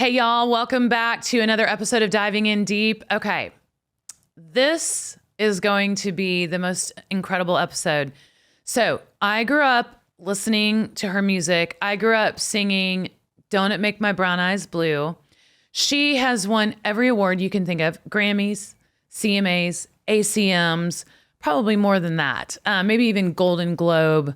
Hey, y'all. Welcome back to another episode of Diving In Deep. Okay. This is going to be the most incredible episode. So I grew up listening to her music. I grew up singing Don't It Make My Brown Eyes Blue. She has won every award you can think of. Grammys, CMAs, ACMs, probably more than that. Maybe even Golden Globe.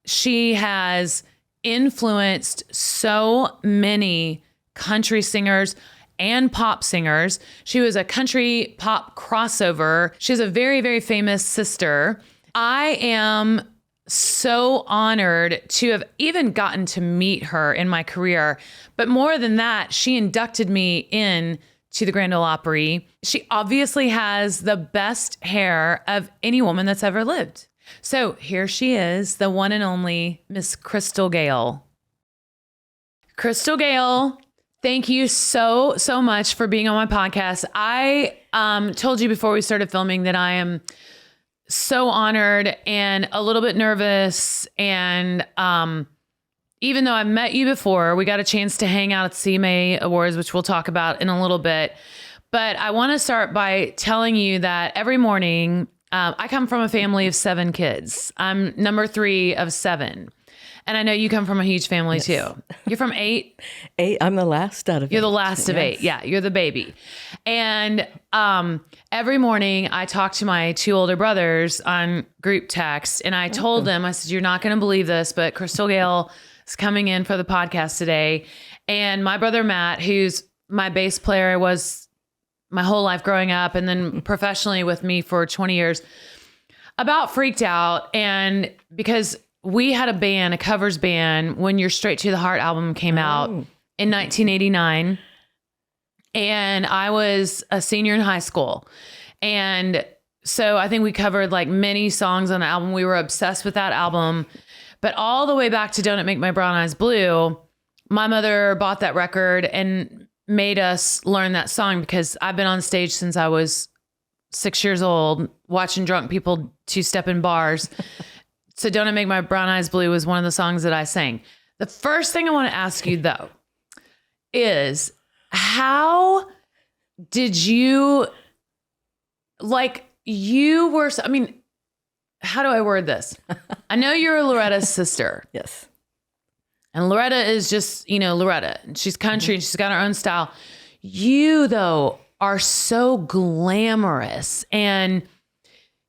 She has influenced so many country singers and pop singers. She was a country pop crossover. She has a very, very famous sister. I am so honored to have even gotten to meet her in my career. But more than that, she inducted me in to the Grand Ole Opry. She obviously has the best hair of any woman that's ever lived. So here she is, the one and only Miss Crystal Gayle. Crystal Gayle, thank you so much for being on my podcast. I told you before we started filming that I am so honored and a little bit nervous. And even though I've met you before, we got a chance to hang out at CMA Awards, which we'll talk about in a little bit. But I want to start by telling you that every morning, I come from a family of 7 kids. I'm number 3 of 7. And I know you come from a huge family too. You're from 8? 8. I'm the last out of 8. You're the last of 8. Yeah, you're the baby. And every morning I talk to my 2 older brothers on group text. And I told them, I said, you're not going to believe this, but Crystal Gayle is coming in for the podcast today. And my brother Matt, who's my bass player, was my whole life growing up and then professionally with me for 20 years, about freaked out. And because we had a band, a covers band, when Your Straight to the Heart album came out in 1989. And I was a senior in high school. And so I think we covered like many songs on the album. We were obsessed with that album. But all the way back to Don't It Make My Brown Eyes Blue, my mother bought that record and made us learn that song because I've been on stage since I was 6 years old, watching drunk people 2-step in bars. So Don't It Make My Brown Eyes Blue was one of the songs that I sang. The first thing I want to ask you though is how did you, how do I word this? I know you're Loretta's sister. Yes. And Loretta is just, Loretta. She's country and she's got her own style. You, though, are so glamorous. And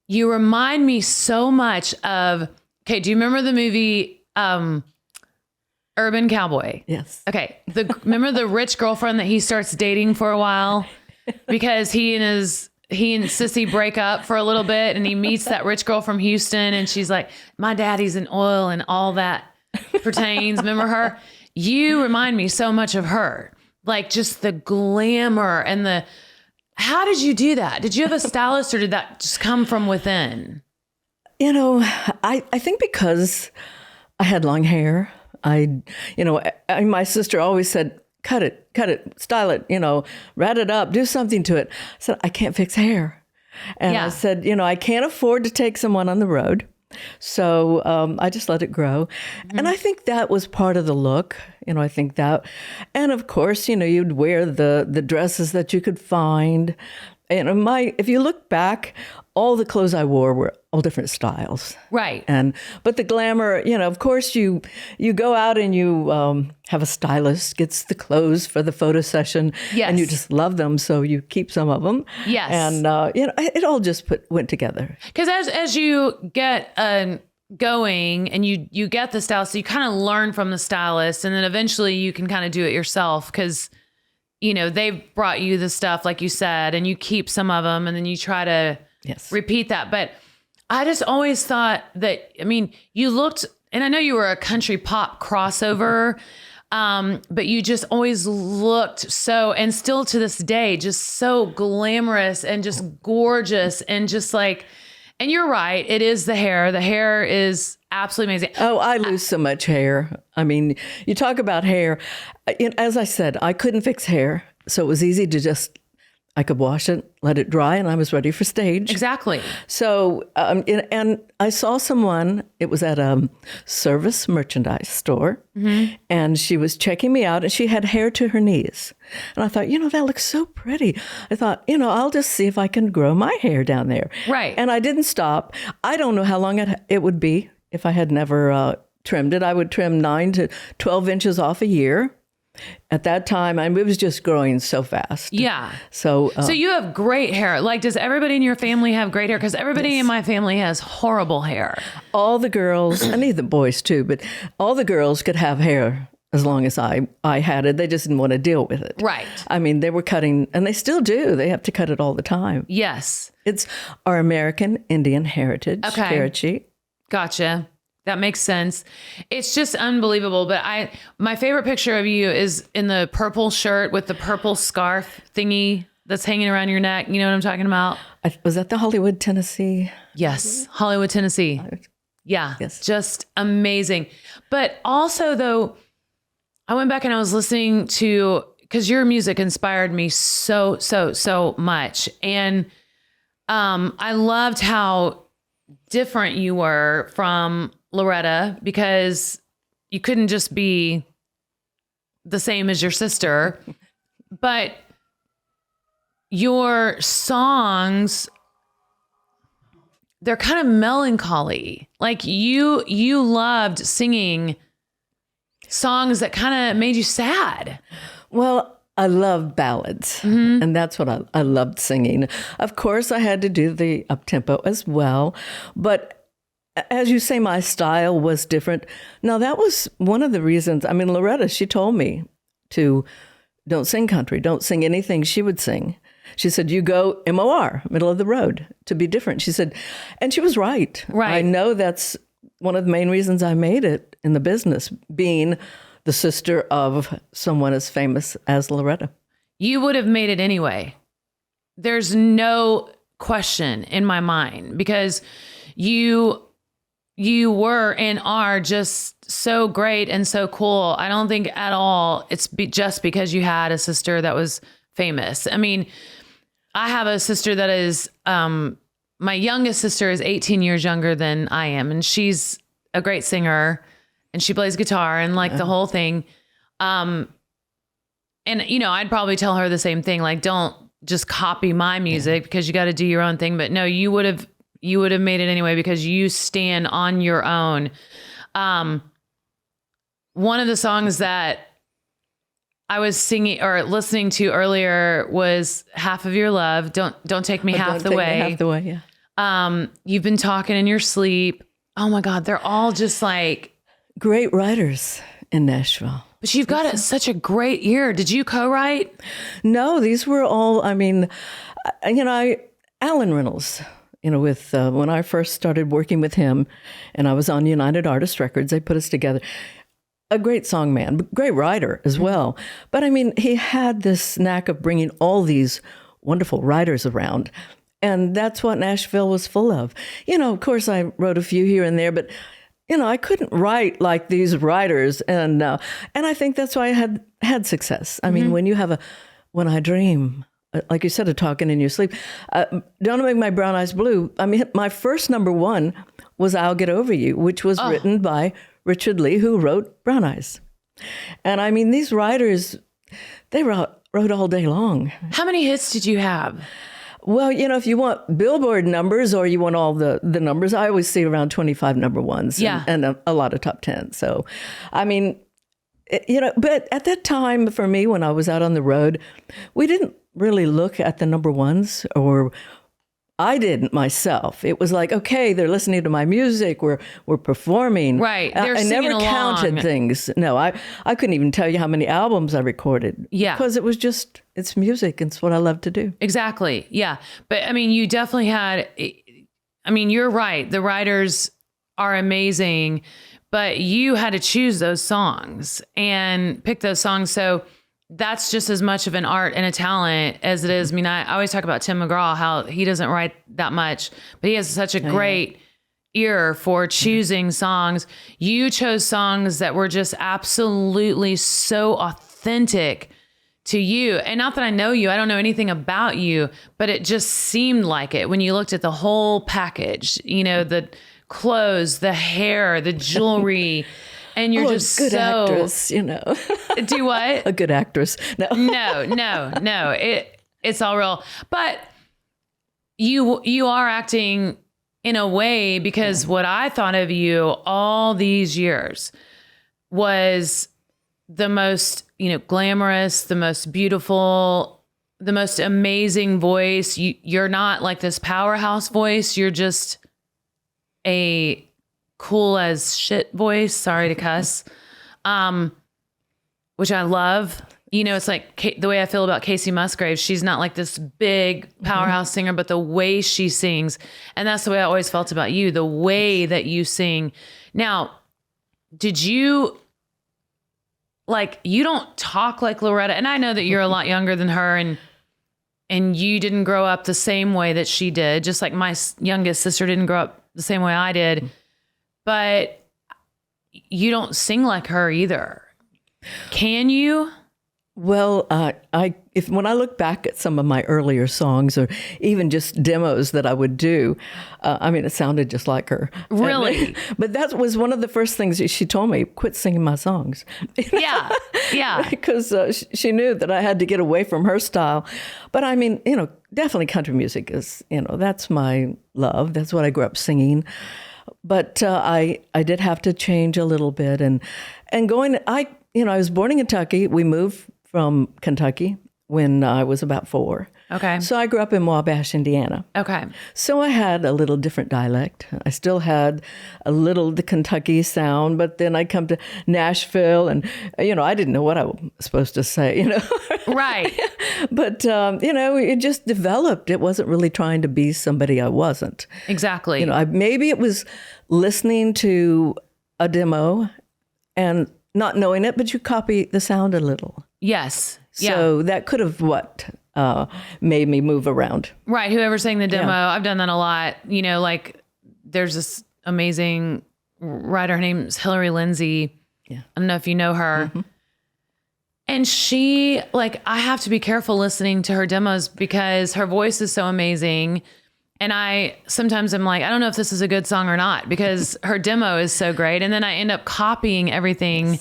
you remind me so much of, do you remember the movie Urban Cowboy? Yes. Okay. Remember the rich girlfriend that he starts dating for a while? Because he and Sissy break up for a little bit and he meets that rich girl from Houston and she's like, my daddy's in oil and all that pertains. Remember her? You remind me so much of her. Like just the glamour and how did you do that? Did you have a stylist or did that just come from within? I think because I had long hair, my sister always said, cut it, style it, rat it up, do something to it. I said, I can't fix hair. And I said, I can't afford to take someone on the road. So I just let it grow. Mm-hmm. And I think that was part of the look. I think that. And of course, you'd wear the dresses that you could find. If you look back, all the clothes I wore were all different styles. Right. But the glamour, of course you go out and you have a stylist gets the clothes for the photo session. Yes. And you just love them. So you keep some of them. Yes. And, it all just went together. Because as you get going and you get the stylist, so you kind of learn from the stylist and then eventually you can kind of do it yourself because they've brought you the stuff, like you said, and you keep some of them and then you try to repeat that. But I just always thought that, you looked, and I know you were a country pop crossover, but you just always looked so, and still to this day, just so glamorous and just gorgeous and just like, and you're right, it is the hair. The hair is absolutely amazing. Oh, I lose so much hair. You talk about hair. As I said, I couldn't fix hair. So it was easy to just I could wash it, let it dry, and I was ready for stage. Exactly. So, and I saw someone, it was at a service merchandise store, and she was checking me out, and she had hair to her knees. And I thought, that looks so pretty. I thought, I'll just see if I can grow my hair down there. Right. And I didn't stop. I don't know how long it would be if I had never trimmed it. I would trim 9 to 12 inches off a year. At that time, it was just growing so fast. Yeah. So you have great hair. Like, does everybody in your family have great hair? Because everybody in my family has horrible hair. All the girls, I need the boys too, but all the girls could have hair as long as I had it. They just didn't want to deal with it. Right. I mean, they were cutting, and they still do. They have to cut it all the time. Yes. It's our American Indian heritage. Okay. Heritage. Gotcha. That makes sense. It's just unbelievable. But my favorite picture of you is in the purple shirt with the purple scarf thingy that's hanging around your neck. You know what I'm talking about? Was that the Hollywood, Tennessee? Yes. Hollywood, Tennessee. Yeah. Yes. Just amazing. But also, though, I went back and I was listening to, because your music inspired me so much. And I loved how different you were from Loretta, because you couldn't just be the same as your sister, but your songs, they're kind of melancholy. Like you loved singing songs that kind of made you sad. Well, I love ballads, and that's what I loved singing. Of course, I had to do the up-tempo as well, but as you say, my style was different. Now, that was one of the reasons. I mean, Loretta, she told me to don't sing country, don't sing anything she would sing. She said, you go MOR, middle of the road, to be different. She said, and she was right. Right. I know that's one of the main reasons I made it in the business, being the sister of someone as famous as Loretta. You would have made it anyway. There's no question in my mind, because you were and are just so great and so cool. I don't think at all it's just because you had a sister that was famous. I mean, I have a sister that is, my youngest sister is 18 years younger than I am, and she's a great singer, and she plays guitar and like the whole thing. And, I'd probably tell her the same thing, like, don't just copy my music because you got to do your own thing. But no, you would have made it anyway because you stand on your own. One of the songs that I was singing or listening to earlier was Half of Your Love. Don't take me half the way. Half the way, yeah. You've Been Talking in Your Sleep. Oh my God. They're all just like great writers in Nashville. But you've got such a great ear. Did you co-write? No, these were all, Allen Reynolds, with when I first started working with him and I was on United Artists Records, they put us together. A great song man, great writer as well. But he had this knack of bringing all these wonderful writers around. And that's what Nashville was full of. Of course, I wrote a few here and there, but I couldn't write like these writers, and I think that's why I had success. I mean, when I dream, like you said, of talking in your sleep, Don't Make My Brown Eyes Blue. My first number one was I'll Get Over You, which was written by Richard Lee, who wrote Brown Eyes. And these writers, they wrote all day long. How many hits did you have? Well, if you want Billboard numbers or you want all the numbers, I always see around 25 number ones and a lot of top 10. So, but at that time for me, when I was out on the road, we didn't really look at the number ones, or I didn't myself. It was like, okay, they're listening to my music. We're performing. Right. They're I never singing counted along. Things. No, I couldn't even tell you how many albums I recorded. Yeah. Because it was just, it's music. It's what I love to do. Exactly. Yeah. But you definitely had, you're right. The writers are amazing, but you had to choose those songs and pick those songs. So that's just as much of an art and a talent as it is. I always talk about Tim McGraw, how he doesn't write that much, but he has such a great ear for choosing songs. You chose songs that were just absolutely so authentic to you. And not that I know you, I don't know anything about you, but it just seemed like it when you looked at the whole package, you know, the clothes, the hair, the jewelry, and you're just a good so actress, you know. Do what? A good actress. No. No. It's all real. But you are acting in a way, because what I thought of you all these years was the most, you know, glamorous, the most beautiful, the most amazing voice. You're not like this powerhouse voice. You're just a cool as shit voice. Sorry to cuss. Which I love. You know, it's like the way I feel about Casey Musgraves. She's not like this big powerhouse singer, but the way she sings, and that's the way I always felt about you, the way that you sing. Now, did you, like, you don't talk like Loretta, and I know that you're a lot younger than her, and you didn't grow up the same way that she did, just like my youngest sister didn't grow up the same way I did, but you don't sing like her either. Can you? Well, when I look back at some of my earlier songs, or even just demos that I would do, I mean, it sounded just like her. Really? But that was one of the first things that she told me: quit singing my songs. Yeah. Because she knew that I had to get away from her style. But I mean, you know, definitely country music is, you know, that's my love. That's what I grew up singing. But I did have to change a little bit, and going. I was born in Kentucky. We moved from Kentucky when I was about 4. Okay. So I grew up in Wabash, Indiana. Okay. So I had a little different dialect. I still had a little the Kentucky sound, but then I come to Nashville, and you know, I didn't know what I was supposed to say, you know. Right. But you know, it just developed. It wasn't really trying to be somebody I wasn't. Exactly. You know, maybe it was listening to a demo and not knowing it, but you copy the sound a little. Yes. So that could have made me move around. Right. Whoever sang the demo, I've done that a lot. You know, like there's this amazing writer. Her name's Hillary Lindsay. Yeah. I don't know if you know her. Mm-hmm. And she, like, I have to be careful listening to her demos because her voice is so amazing. And I sometimes am like, I don't know if this is a good song or not because her demo is so great. And then I end up copying everything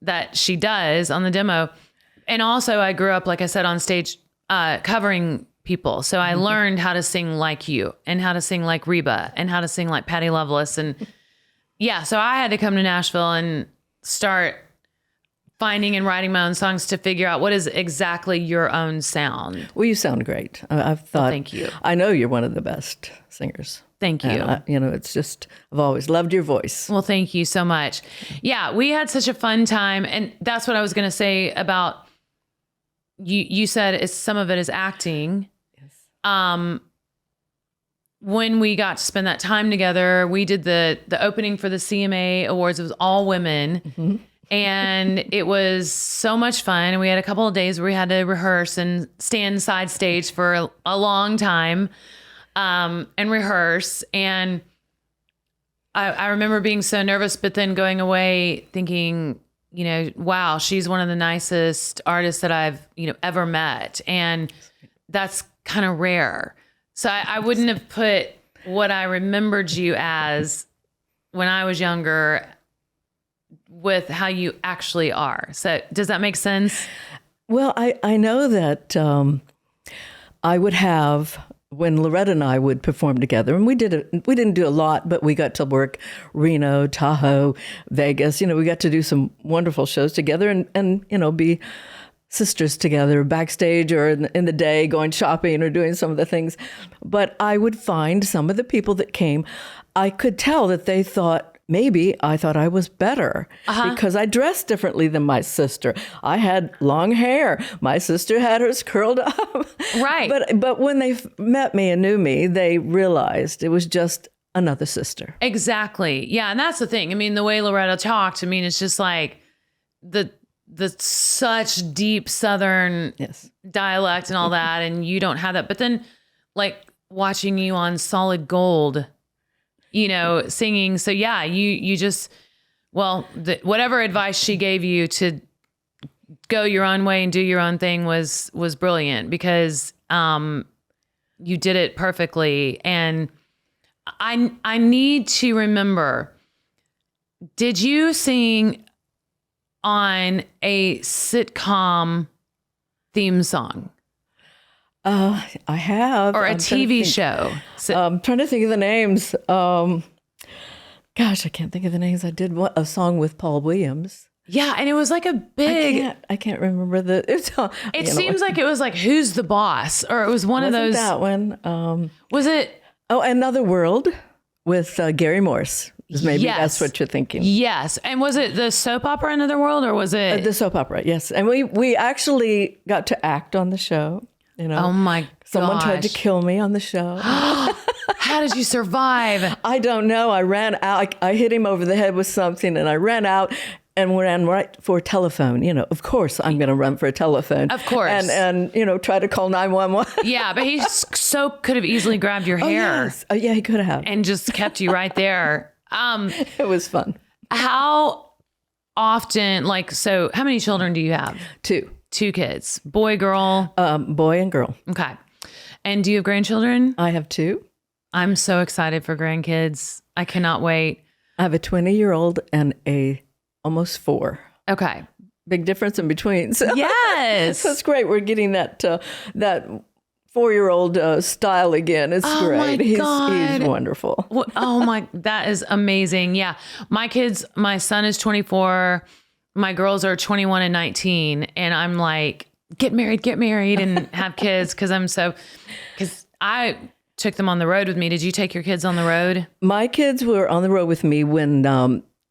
that she does on the demo. And also I grew up, like I said, on stage covering people. So I learned how to sing like you and how to sing like Reba and how to sing like Patty Loveless. And yeah, so I had to come to Nashville and start finding and writing my own songs to figure out what is exactly your own sound. Well, you sound great. I've thought. Well, thank you. I know you're one of the best singers. Thank you. You know, it's just, I've always loved your voice. Well, thank you so much. Yeah, we had such a fun time. And that's what I was going to say about you said some of it is acting. Yes. When we got to spend that time together, we did the opening for the CMA Awards. It was all women. Mm-hmm. And it was so much fun. And we had a couple of days where we had to rehearse and stand side stage for a long time and rehearse. And I remember being so nervous, but then going away thinking, you know, wow, she's one of the nicest artists that I've, you know, ever met. And that's kind of rare. So I wouldn't have put what I remembered you as when I was younger with how you actually are. So does that make sense? Well, I know that I would have, when Loretta and I would perform together, and we didn't do a lot, but we got to work Reno, Tahoe, Vegas. You know, we got to do some wonderful shows together and you know, be sisters together backstage or in the day going shopping or doing some of the things. But I would find some of the people that came, I could tell that they thought, maybe I thought I was better because I dressed differently than my sister. I had long hair. My sister had hers curled up. Right. But when they met me and knew me, they realized it was just another sister. Exactly. Yeah. And that's the thing. I mean, the way Loretta talked, I mean, it's just like the such deep Southern dialect and all that. And you don't have that. But then like watching you on Solid Gold, you know, singing. So yeah, you just, well, whatever advice she gave you to go your own way and do your own thing was brilliant because you did it perfectly. And I need to remember, did you sing on a sitcom theme song? I have. Or a TV show? I'm trying to think of the names. Gosh, I can't think of the names. I did a song with Paul Williams. Yeah, and it was like a big... I can't remember the... It seems like it was like, Who's the Boss? Or it was one of those... that one. Was it... Oh, Another World with Gary Morse. Maybe that's what you're thinking. Yes. And was it the soap opera Another World, or was it... the soap opera, yes. And we actually got to act on the show. Oh my gosh. Someone tried to kill me on the show. How did you survive? I don't know. I ran out. I hit him over the head with something, and I ran out and ran right for a telephone. Of course, I'm going to run for a telephone. Of course. And try to call 911. Yeah, but he so could have easily grabbed your hair. Yes. Oh, yeah, he could have. And just kept you right there. It was fun. How often, so how many children do you have? Two kids. Boy, girl? Boy and girl. Okay. And do you have grandchildren? I have 2. I'm so excited for grandkids. I cannot wait. I have a 20-year-old and a almost 4. Okay. Big difference in between. So, yes. So it's great. We're getting that 4-year-old style again. It's great. He's wonderful. That is amazing. Yeah. My son is 24. My girls are 21 and 19. And I'm like, get married and have kids. Cause I took them on the road with me. Did you take your kids on the road? My kids were on the road with me when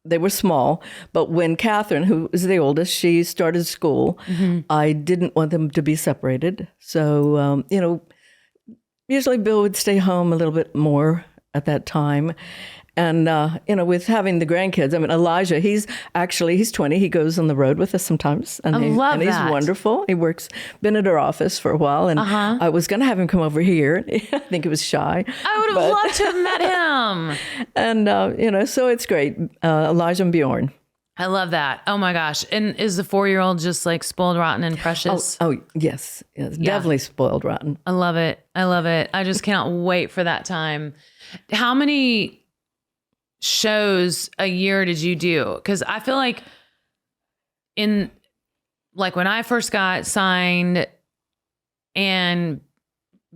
they were small. But when Catherine, who is the oldest, she started school, I didn't want them to be separated. So, usually Bill would stay home a little bit more at that time. And, with having the grandkids, Elijah, he's 20. He goes on the road with us sometimes. And he's wonderful. He been at our office for a while. And I was going to have him come over here. I think he was shy. I would have loved to have met him. And, so it's great. Elijah and Bjorn. I love that. Oh my gosh. And is the 4-year-old just like spoiled, rotten, and precious? Oh yes. Definitely spoiled, rotten. I love it. I just cannot wait for that time. How many shows a year did you do? Because I feel like when I first got signed and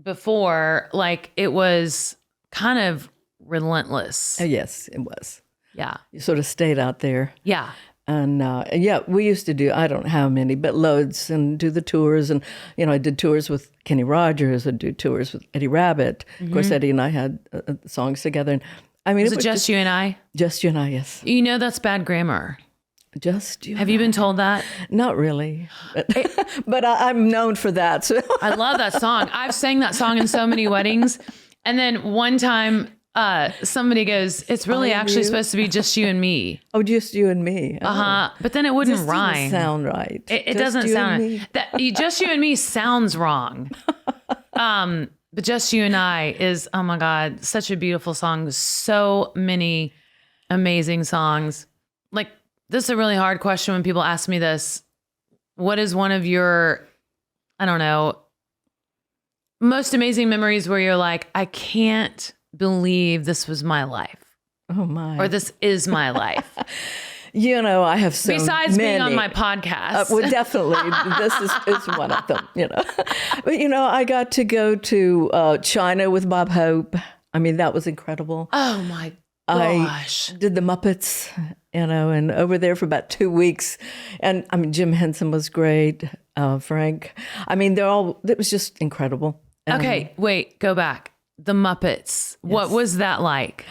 before, it was kind of relentless. Yes, it was. Yeah. You sort of stayed out there. Yeah. And we used to do, I don't know how many, but loads, and do the tours. And, I did tours with Kenny Rogers. I'd do tours with Eddie Rabbitt. Of course, Eddie and I had songs together. And was it just you and I? Just you and I, yes. That's bad grammar. Just you. Have you been told that? Not really. But I'm known for that. So. I love that song. I've sang that song in so many weddings. And then one time somebody goes, it's really actually supposed to be just you and me. Oh, just you and me. But then it wouldn't rhyme. Doesn't sound right. It doesn't sound right. Just you and me sounds wrong. But Just You and I is, oh my God, such a beautiful song. So many amazing songs. This is a really hard question when people ask me this. What is one of your, I don't know, most amazing memories where you're like, I can't believe this was my life? Oh my. Or this is my life. I have so Besides many. being on my podcast. Well, definitely. This is one of them, But, I got to go to China with Bob Hope. That was incredible. Oh, my gosh. I did the Muppets, and over there for about 2 weeks. And, Jim Henson was great. Frank. It was just incredible. Okay, wait, go back. The Muppets. Yes. What was that like?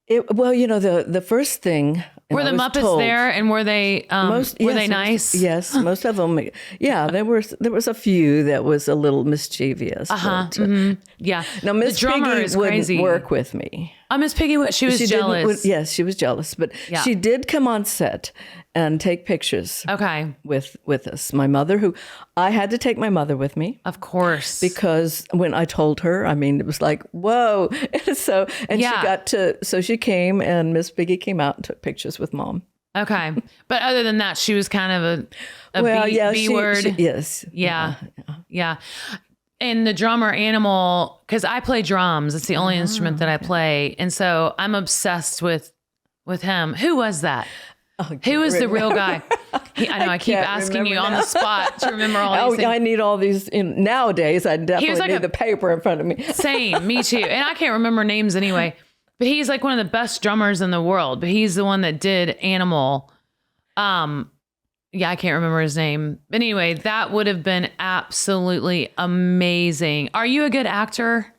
The first thing... Were the Muppets there, and were they they nice? Yes, most of them. Yeah, there was a few that was a little mischievous. Yeah. Now Miss Piggy wouldn't work with me. Miss Piggy, she was jealous. Yes, she was jealous, but she did come on set and take pictures. Okay. With us, my mother, who I had to take my mother with me, of course, because when I told her, it was like whoa. She came, and Miss Piggy came out and took pictures with Mom. Okay. But other than that, she was kind of a B word. Yes. Yeah. Yeah. And the drummer Animal, because I play drums. It's the only instrument that I play. And so I'm obsessed with him. Who was that? Who was the real guy? I keep asking you on the spot to remember all these things. I need all these. Nowadays, I definitely need the paper in front of me. Same, me too. And I can't remember names anyway. But he's like one of the best drummers in the world. But he's the one that did Animal. Yeah, I can't remember his name. But anyway, that would have been absolutely amazing. Are you a good actor?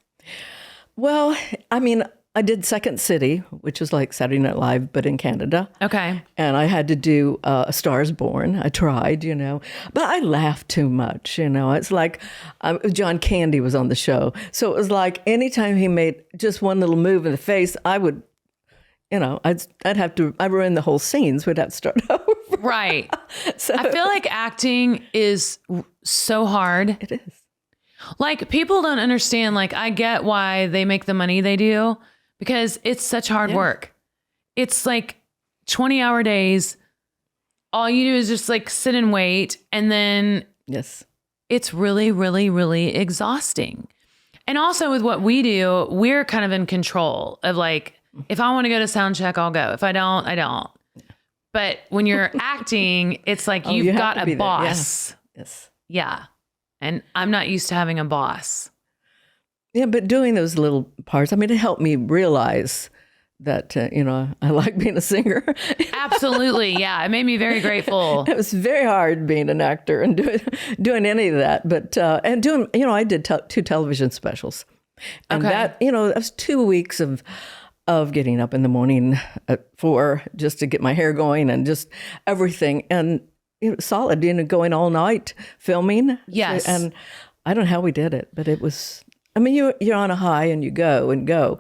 Well, I mean, I did Second City, which was like Saturday Night Live, but in Canada. Okay. And I had to do A Star is Born. I tried, but I laughed too much, It's like John Candy was on the show. So it was like anytime he made just one little move in the face, I would, I'd ruin the whole scene, so we'd have to start over. Right. So I feel like acting is so hard. It is. Like, people don't understand. Like, I get why they make the money they do, because it's such hard work. It's like 20-hour days. All you do is just like sit and wait. And then it's really, really, really exhausting. And also with what we do, we're kind of in control of like, if I want to go to sound check, I'll go. If I don't, I don't. But when you're acting, it's like you've got a boss. Yes. Yeah. And I'm not used to having a boss. Yeah, but doing those little parts, I mean, it helped me realize that, I like being a singer. Absolutely. Yeah. It made me very grateful. It was very hard being an actor and doing any of that. But, and doing, I did 2 television specials. And that, that was 2 weeks of getting up in the morning at 4 just to get my hair going and just everything. And solid, going all night filming. Yes. And I don't know how we did it, but it was, I mean, you're on a high and you go.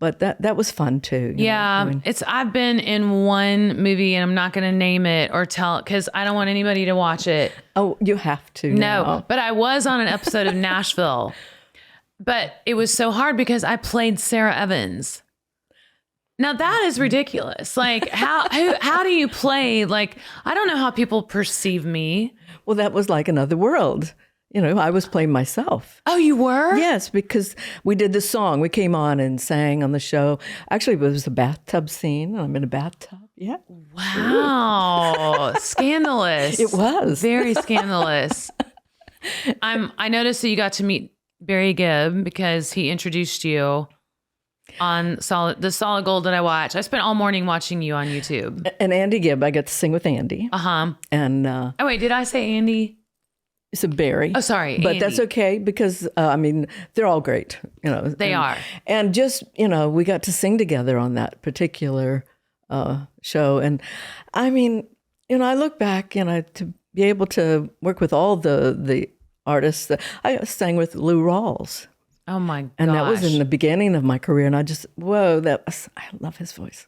But that was fun too. Yeah. I've been in one movie, and I'm not going to name it or tell it because I don't want anybody to watch it. Oh, you have to. No, now. But I was on an episode of Nashville. But it was so hard because I played Sarah Evans. Now that is ridiculous. Like, how do you play? Like, I don't know how people perceive me. Well, that was like another world. I was playing myself. Oh, you were? Yes, because we did the song. We came on and sang on the show. Actually, it was a bathtub scene. I'm in a bathtub. Yeah. Wow. Scandalous. It was. Very scandalous. I noticed that you got to meet Barry Gibb because he introduced you on the Solid Gold that I watch. I spent all morning watching you on YouTube. And Andy Gibb, I got to sing with Andy. Uh-huh. And oh, wait, did I say Andy? It's a Barry. Oh, sorry. But Andy. that's okay because, they're all great. They are. And just, we got to sing together on that particular show. And I mean, I look back, to be able to work with all the artists. I sang with Lou Rawls. Oh my gosh. And that was in the beginning of my career. And I just, I love his voice.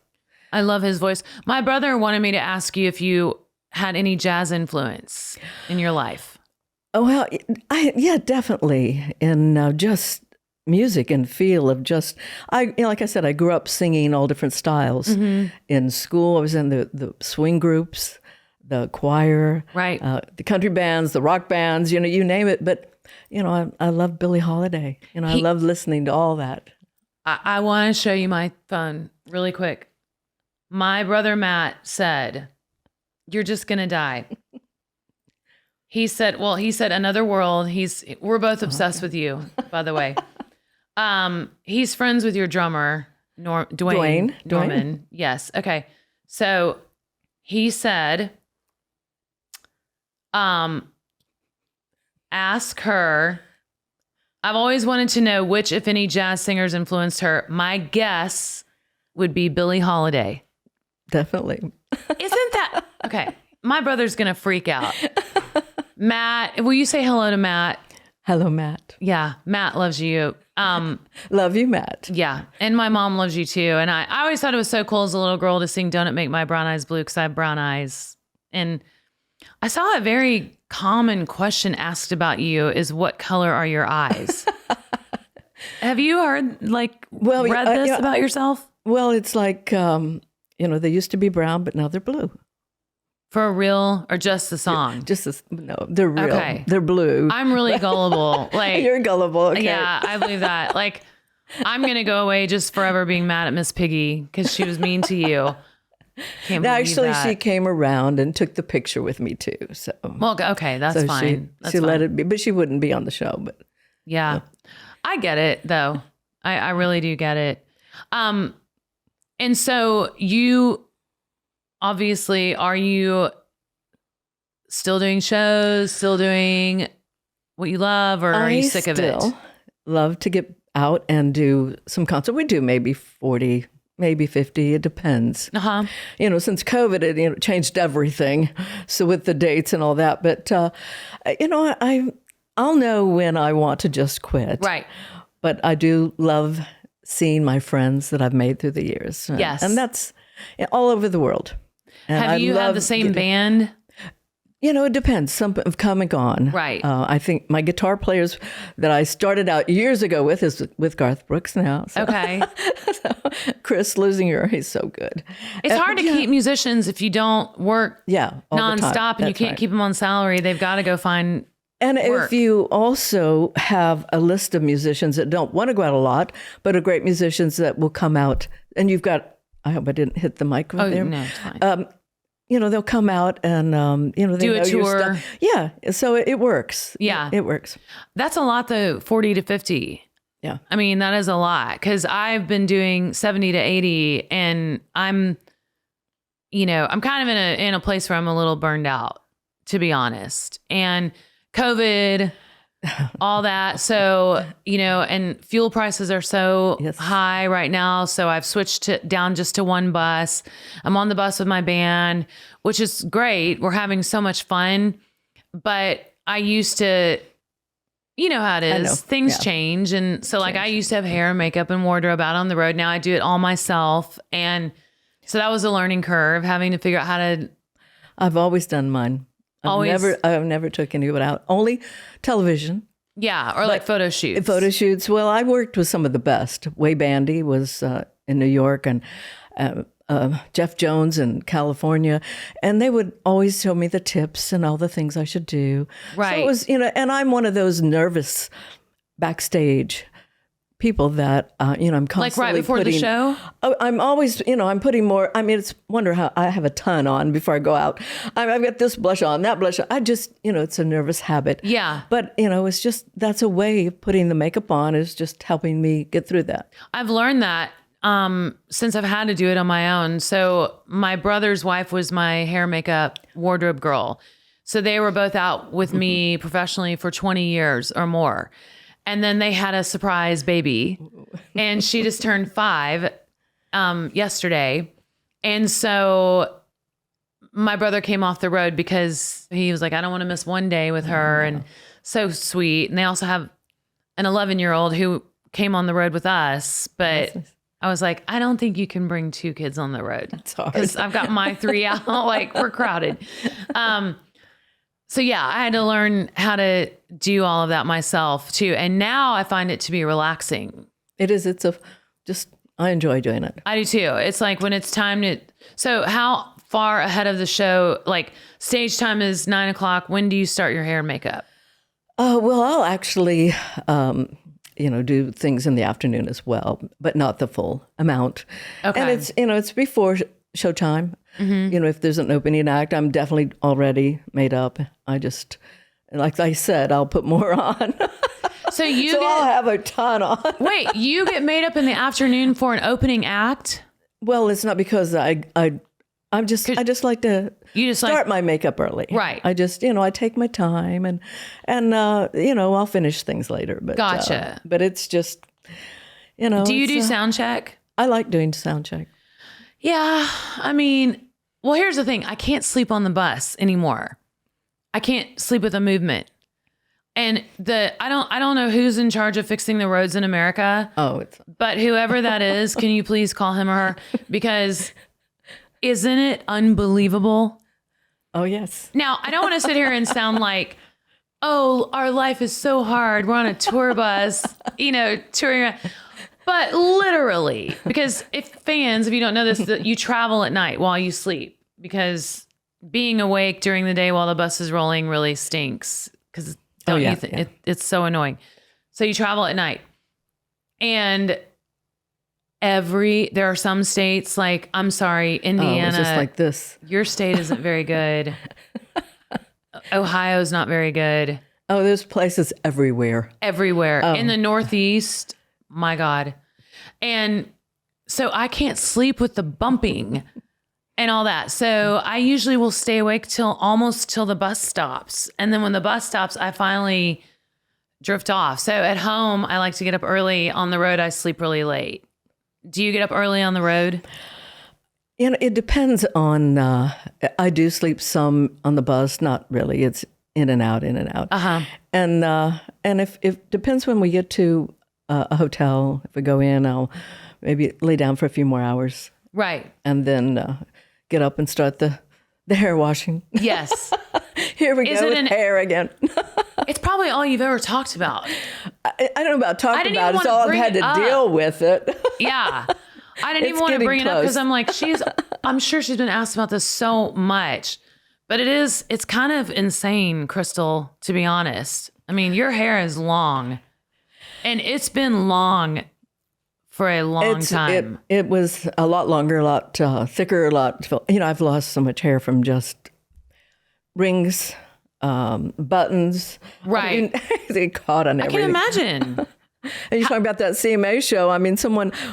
I love his voice. My brother wanted me to ask you if you had any jazz influence in your life. Oh, well, yeah, definitely. In just music and feel of just, like I said, I grew up singing all different styles. Mm-hmm. In school, I was in the swing groups, the choir, right, the country bands, the rock bands, you name it. But, I love Billie Holiday. I love listening to all that. I want to show you my phone really quick. My brother Matt said, "You're just going to die." He said, Another World. We're both obsessed with you, by the way. He's friends with your drummer, Dwayne Norman. Yes. Okay. So he said, ask her. I've always wanted to know which, if any, jazz singers influenced her. My guess would be Billie Holiday. Definitely. Isn't that okay? My brother's going to freak out. Matt, will you say hello to Matt? Hello, Matt. Yeah, Matt loves you. Love you, Matt. Yeah, and my mom loves you too. And I always thought it was so cool as a little girl to sing "Don't It Make My Brown Eyes Blue" because I have brown eyes. And I saw a very common question asked about you is, what color are your eyes? Have you heard, read this about yourself? Well, it's like, they used to be brown, but now they're blue. For real or just the song? Just this, no, they're real. Okay. They're blue. I'm really gullible. Like You're gullible. Okay. Yeah, I believe that. Like I'm going to go away just forever being mad at Miss Piggy because she was mean to you. Can't believe Actually, that. she came around and took the picture with me too. So Well, okay, that's fine. She let it be, but she wouldn't be on the show. But yeah, I get it though. I really do get it. And so you obviously, are you still doing shows, still doing what you love, or are you sick of it? I love to get out and do some concert. We do maybe 40, maybe 50. It depends. Uh-huh. Since COVID, it changed everything. So with the dates and all that. But, I'll know when I want to just quit. Right. But I do love seeing my friends that I've made through the years. Yes. And that's all over the world. And Have you had the same band? It depends. Some have come and gone. Right. I think my guitar players that I started out years ago with is with Garth Brooks now. So. Okay. Chris Lusinger, he's so good. It's hard to keep musicians if you don't work all nonstop and you can't keep them on salary. They've got to go find And work. if you also have a list of musicians that don't want to go out a lot, but are great musicians that will come out, and you've got, I hope I didn't hit the mic right there. No, it's fine. They'll come out and, they do know a your tour. stuff. Yeah. So it works. Yeah. It works. That's a lot though, 40 to 50. Yeah. I mean, that is a lot because I've been doing 70 to 80 and I'm kind of in a place where I'm a little burned out, to be honest. And COVID, all that. So, and fuel prices are so high right now. So I've switched down just to one bus. I'm on the bus with my band, which is great. We're having so much fun. But I used to, you know how it is. Things change. And so I used to have hair and makeup and wardrobe out on the road. Now I do it all myself. And so that was a learning curve, having to figure out how to. I've always done mine. I've never took anyone out. Only television. Yeah, or like photo shoots. Photo shoots. Well, I worked with some of the best. Way Bandy was in New York, and Jeff Jones in California, and they would always show me the tips and all the things I should do. Right. So it was, and I'm one of those nervous backstage people that, I'm constantly like right before the show? I'm always, I'm putting more, it's wonder how I have a ton on before I go out. I've got this blush on, that blush on. I just, it's a nervous habit. Yeah. But, it's just, that's a way of putting the makeup on is just helping me get through that. I've learned that since I've had to do it on my own. So my brother's wife was my hair, makeup, wardrobe girl. So they were both out with me professionally for 20 years or more. And then they had a surprise baby and she just turned 5 yesterday. And so my brother came off the road because he was like, I don't want to miss one day with her. And so sweet. And they also have an 11-year-old who came on the road with us. But I was like, I don't think you can bring 2 kids on the road. It's hard. Because I've got my 3 out. Like we're crowded. So yeah, I had to learn how to do all of that myself too. And now I find it to be relaxing. It is. I enjoy doing it. I do too. It's like when it's time to, so how far ahead of the show, like stage time is 9:00. When do you start your hair and makeup? Well, I'll actually, do things in the afternoon as well, but not the full amount. Okay. And it's before showtime. Mm-hmm. If there's an opening act, I'm definitely already made up. I just, like I said, I'll put more on. So I'll have a ton on. Wait, you get made up in the afternoon for an opening act? Well, it's not because I just like to start my makeup early. Right. I just, I take my time and I'll finish things later. But Gotcha. But it's just, Do you do sound check? I like doing sound check. Yeah. Well, here's the thing. I can't sleep on the bus anymore. I can't sleep with a movement. And I don't know who's in charge of fixing the roads in America. But whoever that is, can you please call him or her? Because isn't it unbelievable? Oh, yes. Now, I don't want to sit here and sound like, oh, our life is so hard. We're on a tour bus, touring around. But literally, because if you don't know this, that you travel at night while you sleep because being awake during the day while the bus is rolling really stinks because it's so annoying. So you travel at night, and there are some states like, I'm sorry, Indiana. It's just like this. Your state isn't very good. Ohio's not very good. Oh, there's places everywhere. Everywhere. In the Northeast, my God. And so I can't sleep with the bumping and all that. So I usually will stay awake almost till the bus stops. And then when the bus stops, I finally drift off. So at home, I like to get up early. On the road, I sleep really late. Do you get up early on the road? It depends on, I do sleep some on the bus, not really. It's in and out. Uh-huh. And if it depends when we get to a hotel, if we go in, I'll maybe lay down for a few more hours. Right. And then get up and start the hair washing. Yes. Here we go with hair again. It's probably all you've ever talked about. I don't know about talking about it. It's all I've had to deal with it. Yeah. I didn't even want to bring it up because I'm like, I'm sure she's been asked about this so much. But it's kind of insane, Crystal, to be honest. I mean, your hair is long. And it's been long for a long time. It was a lot longer, a lot thicker, a lot. I've lost so much hair from just rings, buttons. Right. They caught on everything. I can imagine. And you're talking about that CMA show. I mean,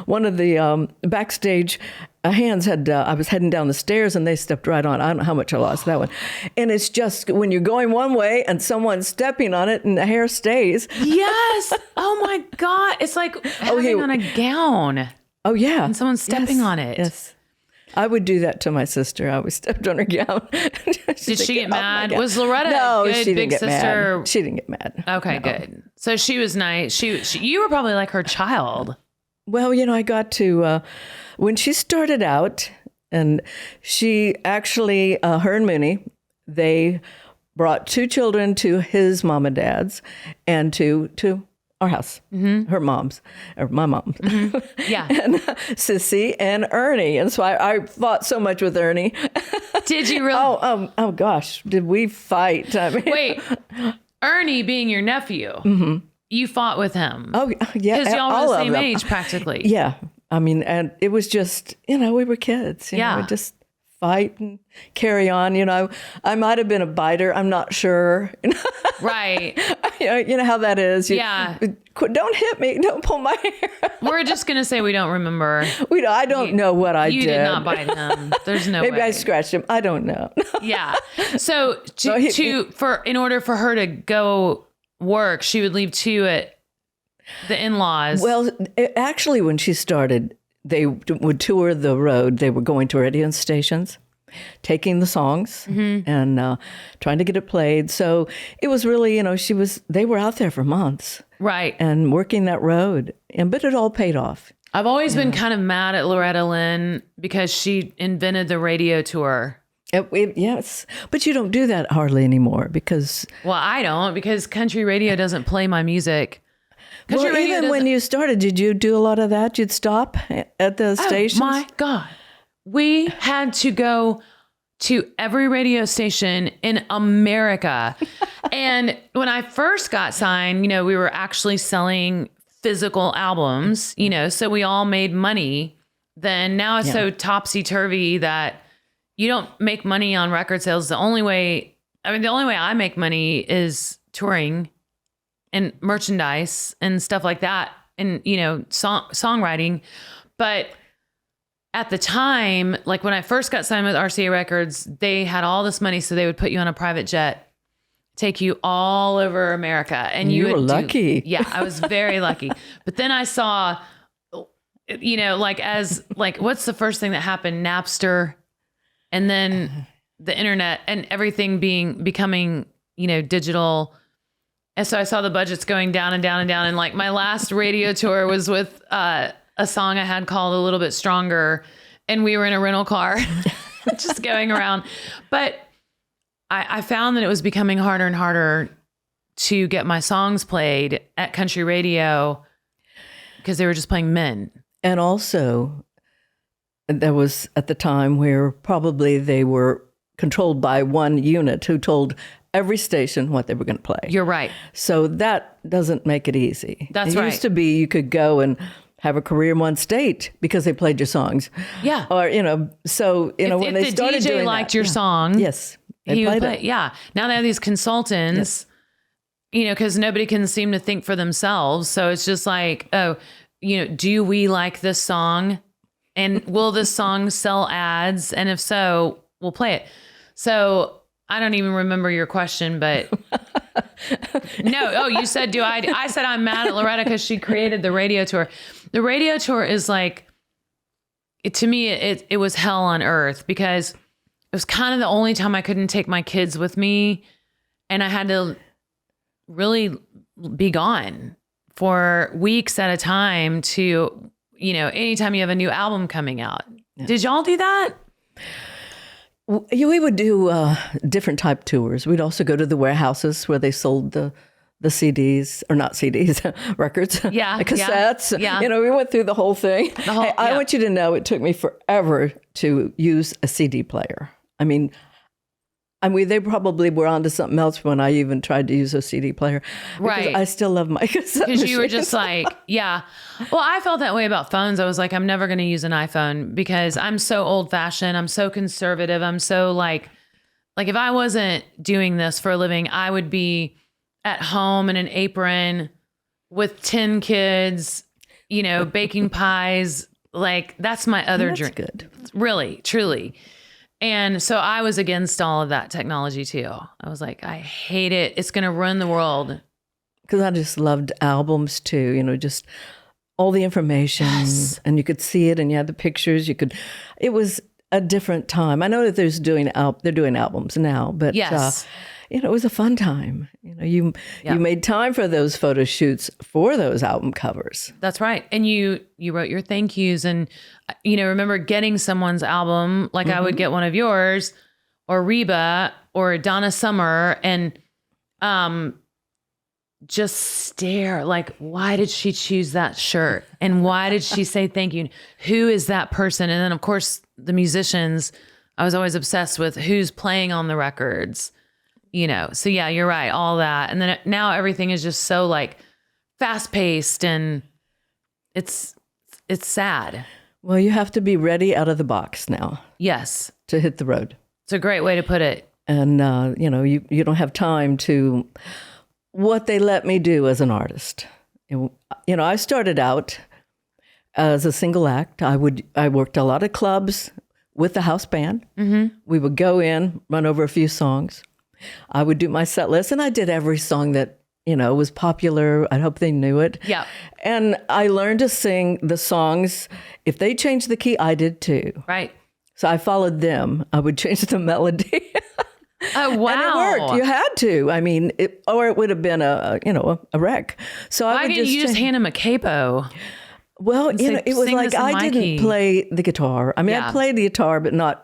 one of the backstage hands had, I was heading down the stairs and they stepped right on. I don't know how much I lost that one. And it's just when you're going one way and someone's stepping on it and the hair stays. Yes. Oh my God. It's like having on a gown. Oh yeah. And someone's stepping on it. Yes. I would do that to my sister. I always stepped on her gown. Did she get mad? Was Loretta a good big sister? Mad. She didn't get mad. Okay, good. So she was nice. You were probably like her child. Well, I got to, when she started out, and she actually, her and Mooney, they brought 2 children to his mom and dad's and to our house, her mom's, or my mom. Yeah. And Sissy and Ernie. And so I fought so much with Ernie. Did you really? Oh gosh. Did we fight? I mean, wait, Ernie being your nephew, you fought with him. Oh yeah. Because y'all were the same age practically. Yeah. I mean, and it was just, we were kids. You know, just fight and carry on. I might have been a biter. I'm not sure. Right. You know how that is. Don't hit me. Don't pull my hair. We're just going to say we don't remember. I don't know what I did. You did not bite him. There's no way. Maybe I scratched him. I don't know. Yeah. So in order for her to go work, she would leave 2 at the in-laws. Well, actually, when she started, they would tour the road. They were going to radio stations, taking the songs and trying to get it played. So it was really, they were out there for months. Right. And working that road. But it all paid off. I've always been kind of mad at Loretta Lynn because she invented the radio tour. Yes. But you don't do that hardly anymore because... Well, I don't, because country radio doesn't play my music. Even when you started, did you do a lot of that? You'd stop at the stations? Oh my God. We had to go to every radio station in America. And when I first got signed, we were actually selling physical albums, so we all made money. Then now it's so topsy-turvy that you don't make money on record sales. The only way I make money is touring and merchandise and stuff like that, and songwriting. But at the time, like when I first got signed with RCA Records, they had all this money, so they would put you on a private jet, take you all over America, and you were lucky. Yeah, I was very lucky. But then I saw, what's the first thing that happened? Napster, and then the internet, and everything becoming digital. And so I saw the budgets going down and down and down. And like my last radio tour was with a song I had called A Little Bit Stronger. And we were in a rental car just going around. But I found that it was becoming harder and harder to get my songs played at country radio because they were just playing men. And also, there was at the time where probably they were controlled by one unit who told every station what they were going to play. You're right. So that doesn't make it easy. That's it right. used to be you could go and have a career in one state because they played your songs. Yeah. Or, so, when they started if the DJ doing liked that, your song. yes, they He would played play, it. yeah. Now they have these consultants, because nobody can seem to think for themselves. So it's just like, oh, do we like this song? And will this song sell ads? And if so, we'll play it. So I don't even remember your question, but no. Oh, you said, I said I'm mad at Loretta because she created the radio tour. The radio tour is like, to me, it was hell on earth because it was kind of the only time I couldn't take my kids with me. And I had to really be gone for weeks at a time to, anytime you have a new album coming out. Yeah. Did y'all do that? We would do different type tours. We'd also go to the warehouses where they sold the CDs, or not CDs, records, cassettes. Yeah. We went through the whole thing. I want you to know it took me forever to use a CD player. I mean, they probably were onto something else when I even tried to use a CD player. Right. I still love my cassette Because you were machines. just like, yeah. Well, I felt that way about phones. I was like, I'm never going to use an iPhone because I'm so old fashioned. I'm so conservative. I'm so like if I wasn't doing this for a living, I would be at home in an apron with 10 kids, baking pies. Like that's my other dream. That's good. Really, truly. And so I was against all of that technology too. I was like, I hate it. It's going to ruin the world. Because I just loved albums too, just all the information. Yes. And you could see it and you had the pictures. It was a different time. I know that they're doing albums now, but yes. It was a fun time. You made time for those photo shoots for those album covers. That's right. And you wrote your thank yous and, remember getting someone's album, like I would get one of yours or Reba or Donna Summer and just stare like, why did she choose that shirt? And why did she say thank you? Who is that person? And then, of course, the musicians, I was always obsessed with who's playing on the records. So yeah, you're right. All that. And then now everything is just so like fast paced and it's sad. Well, you have to be ready out of the box now. Yes. To hit the road. It's a great way to put it. And, you don't have time to what they let me do as an artist. I started out as a single act. I worked a lot of clubs with the house band. Mm-hmm. We would go in, run over a few songs. I would do my set list, and I did every song that, was popular. I hope they knew it. Yeah. And I learned to sing the songs. If they changed the key, I did too. Right. So I followed them. I would change the melody. Oh, wow. And it worked. You had to. I mean, it would have been a wreck. So Why didn't you just hand him a capo? Well, it was like I didn't play the guitar. I mean, I played the guitar, but not.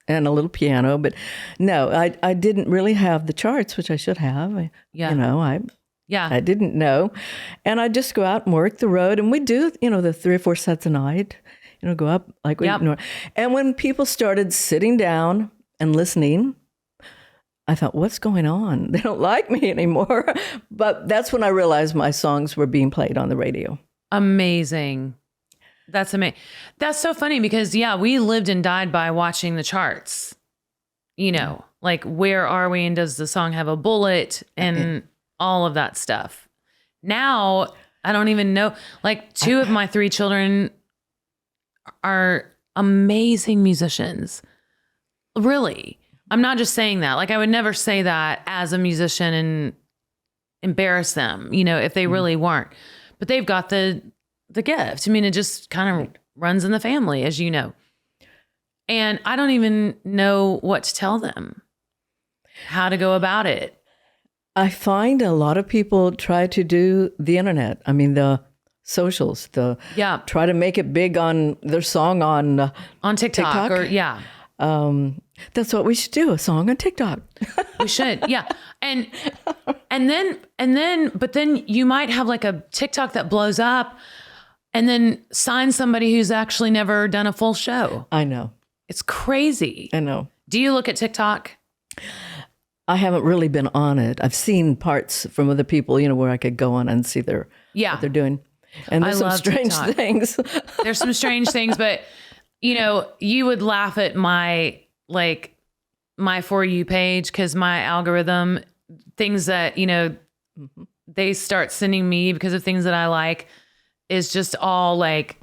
And a little piano, but no, I didn't really have the charts, which I should have. I didn't know. And I'd just go out and work the road, and we'd do, the 3 or 4 sets a night, go up like we And when people started sitting down and listening, I thought, what's going on? They don't like me anymore. But that's when I realized my songs were being played on the radio. Amazing. That's amazing. That's so funny because, we lived and died by watching the charts. Like where are we and does the song have a bullet and all of that stuff. Now, I don't even know. Like 2 of my 3 children are amazing musicians. Really. I'm not just saying that. Like I would never say that as a musician and embarrass them, if they really weren't. But they've got the gift. I mean, it just kind of runs in the family, as you know. And I don't even know what to tell them, how to go about it. I find a lot of people try to do the internet. I mean, the socials, try to make it big on their song on TikTok. Or that's what we should do, a song on TikTok. We should. Yeah. And then you might have like a TikTok that blows up and then sign somebody who's actually never done a full show. I know. It's crazy. I know. Do you look at TikTok? I haven't really been on it. I've seen parts from other people, where I could go on and see what they're doing. And there's some strange things. There's some strange things, but you would laugh at my For You page, because my algorithm, things that, they start sending me because of things that I like, is just all like,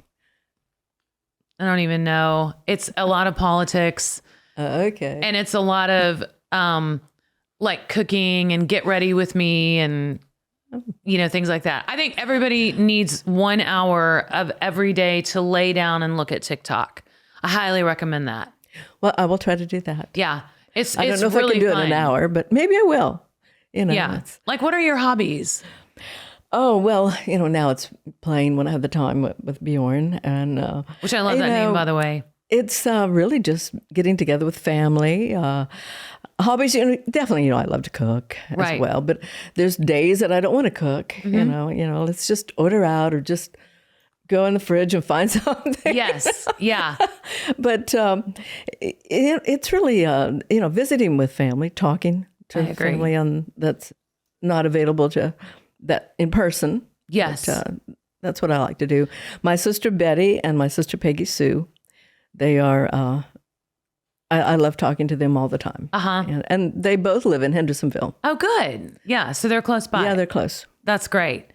I don't even know. It's a lot of politics. Okay. And it's a lot of like cooking and get ready with me and things like that. I think everybody needs 1 hour of every day to lay down and look at TikTok. I highly recommend that. Well, I will try to do that. Yeah. I don't know if really I can do fun. it in an hour, but maybe I will. Yeah. Like, what are your hobbies? Oh, well, now it's playing when I have the time with Bjorn. And which I love that name, by the way. It's really just getting together with family. Hobbies, definitely, I love to cook as well. But there's days that I don't want to cook. Let's just order out or just go in the fridge and find something. Yes, yeah. But it's really, visiting with family, talking to family that's not available to that in person. Yes. But, that's what I like to do. My sister Betty and my sister Peggy Sue, they are, I love talking to them all the time. Uh-huh. And they both live in Hendersonville. Oh, good. Yeah. So they're close by. Yeah, they're close. That's great.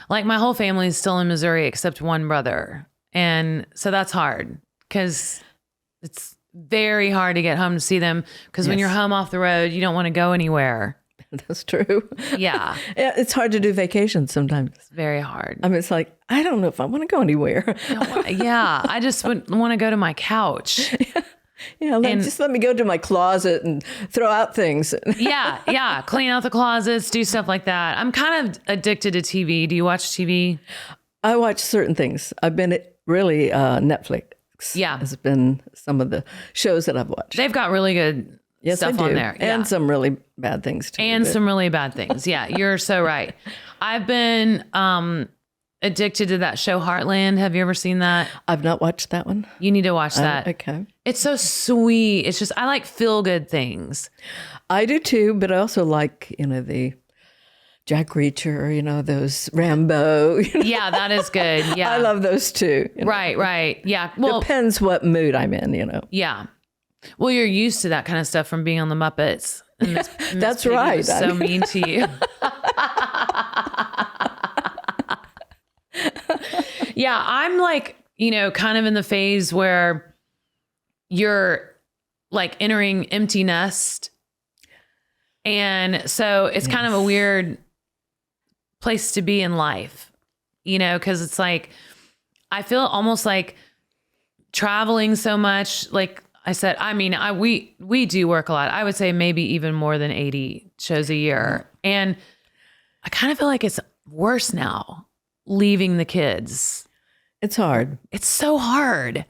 Like, my whole family is still in Missouri except one brother. And so that's hard, because it's very hard to get home to see them, because when you're home off the road, you don't want to go anywhere. That's true. Yeah. It's hard to do vacations sometimes. It's very hard. I mean, it's like, I don't know if I want to go anywhere. Yeah. I just want to go to my couch. Just let me go to my closet and throw out things. Yeah. Clean out the closets, do stuff like that. I'm kind of addicted to TV. Do you watch TV? I watch certain things. I've been really Netflix. Yeah. Has been some of the shows that I've watched. They've got really good stuff on there. And some really bad things too. And some really bad things. Yeah, you're so right. I've been addicted to that show Heartland. Have you ever seen that? I've not watched that one. You need to watch that. Okay. It's so sweet. It's just, I like feel good things. I do too, but I also like, the Jack Reacher, those Rambo. Yeah, that is good. Yeah. I love those too. Right. Yeah. Well, depends what mood I'm in. Yeah. Well, you're used to that kind of stuff from being on the Muppets. And Miss that's Piggy right. was so mean to you. Yeah, I'm like, kind of in the phase where you're like entering empty nest. And so it's kind of a weird place to be in life, because it's like, I feel almost like traveling so much, like I said, we do work a lot. I would say maybe even more than 80 shows a year. And I kind of feel like it's worse now, leaving the kids. It's hard. It's so hard.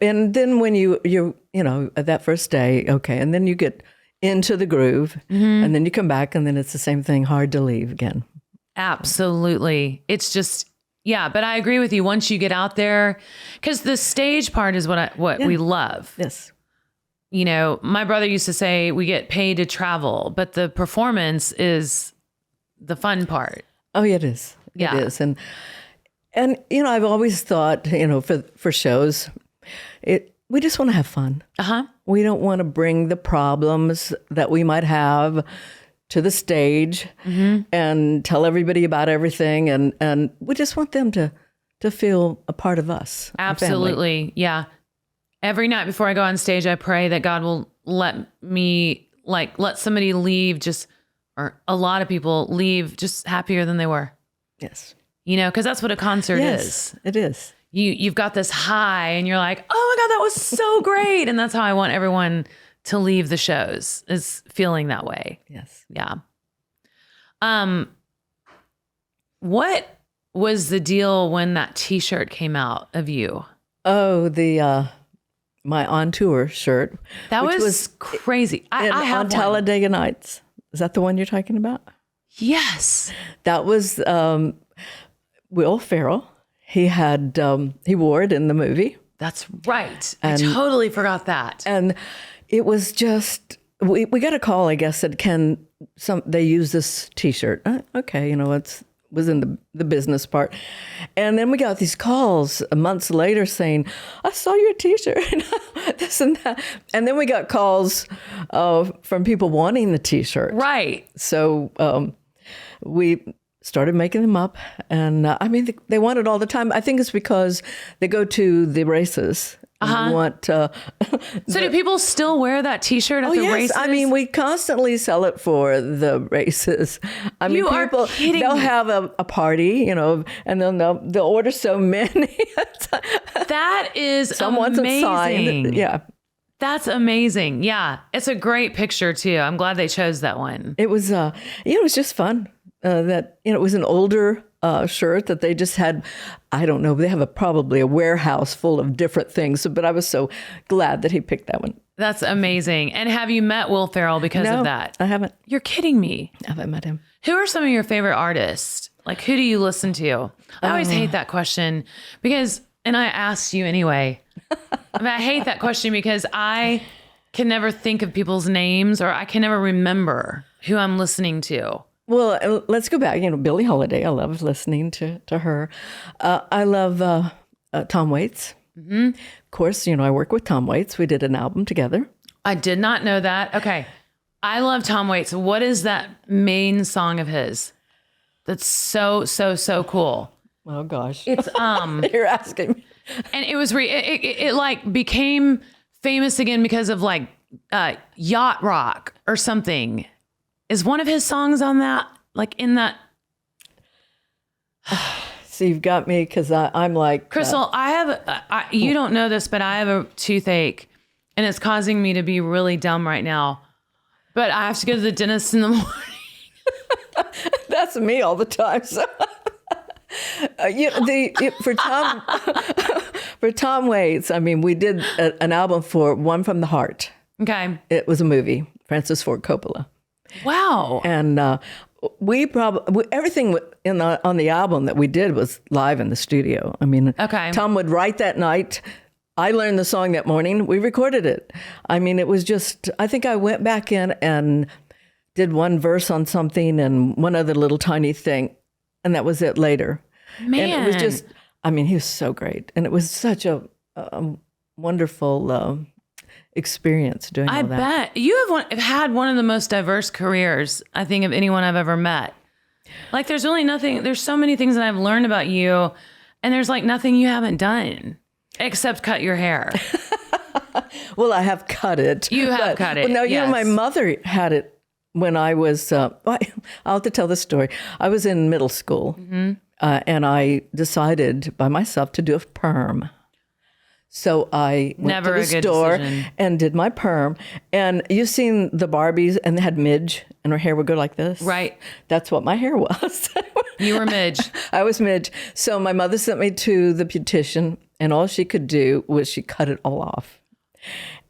And then when you that first day, okay, and then you get into the groove, and then you come back, and then it's the same thing, hard to leave again. Absolutely. It's just, yeah, but I agree with you. Once you get out there, because the stage part is what we love. Yes. My brother used to say we get paid to travel, but the performance is the fun part. Oh, it is. Yeah. It is. And I've always thought, for shows, we just want to have fun. Uh-huh. We don't want to bring the problems that we might have to the stage and tell everybody about everything. And we just want them to feel a part of us. Absolutely. Yeah. Every night before I go on stage, I pray that God will let me let somebody leave or a lot of people leave just happier than they were. Yes. Because that's what a concert is. It is. You've got this high and you're like, oh my God, that was so great. And that's how I want everyone to leave the shows, is feeling that way. Yes. Yeah. What was the deal when that T-shirt came out of you? Oh, the my on tour shirt. That was crazy. I have on Talladega Nights. Is that the one you're talking about? Yes. That was Will Ferrell. He wore it in the movie. That's right. I totally forgot that. And, it was just, we got a call, I guess, that they use this T-shirt. Okay, was in the business part. And then we got these calls months later saying, I saw your T-shirt, this and that. And then we got calls from people wanting the T-shirt. Right. So we started making them up. And they want it all the time. I think it's because they go to the races. And want, so do people still wear that T-shirt at the races? We constantly sell it for the races. You are kidding they'll me. have a party, and then they'll order so many. That is Someone's amazing. Signed. Yeah. That's amazing. Yeah. It's a great picture too. I'm glad they chose that one. It was, it was just fun. It was an older shirt that they just had. I don't know. They have probably a warehouse full of different things. But I was so glad that he picked that one. That's amazing. And have you met Will Ferrell because of that? I haven't. You're kidding me. I haven't met him. Who are some of your favorite artists? Like, who do you listen to? I always hate that question because, and I asked you anyway. I hate that question because I can never think of people's names or I can never remember who I'm listening to. Well, let's go back. Billie Holiday. I love listening to her. I love Tom Waits. Mm-hmm. Of course, I work with Tom Waits. We did an album together. I did not know that. Okay. I love Tom Waits. What is that main song of his? That's so, so, so cool. Oh, gosh. It's, You're asking me. And it was, it like became famous again because of like Yacht Rock or something. Is one of his songs on that? Like in that? So you've got me because I'm like... Crystal, you don't know this, but I have a toothache and it's causing me to be really dumb right now. But I have to go to the dentist in the morning. That's me all the time. So. For Tom Waits, we did an album for One from the Heart. Okay. It was a movie, Francis Ford Coppola. Wow. And everything on the album that we did was live in the studio. Okay. Tom would write that night. I learned the song that morning. We recorded it. It was just, I think I went back in and did one verse on something and one other little tiny thing. And that was it later. Man. And it was just, he was so great. And it was such a wonderful experience doing all that. I bet. You have had one of the most diverse careers, I think, of anyone I've ever met. Like, there's really nothing, there's so many things that I've learned about you, and there's like nothing you haven't done except cut your hair. Well, I have cut it. You have cut it. Well, no, yes. my mother had it when I was, I'll have to tell the story. I was in middle school, and I decided by myself to do a perm. So I went to the store and did my perm. And you've seen the Barbies and they had Midge and her hair would go like this. Right. That's what my hair was. You were Midge. I was Midge. So my mother sent me to the beautician and all she could do was she cut it all off.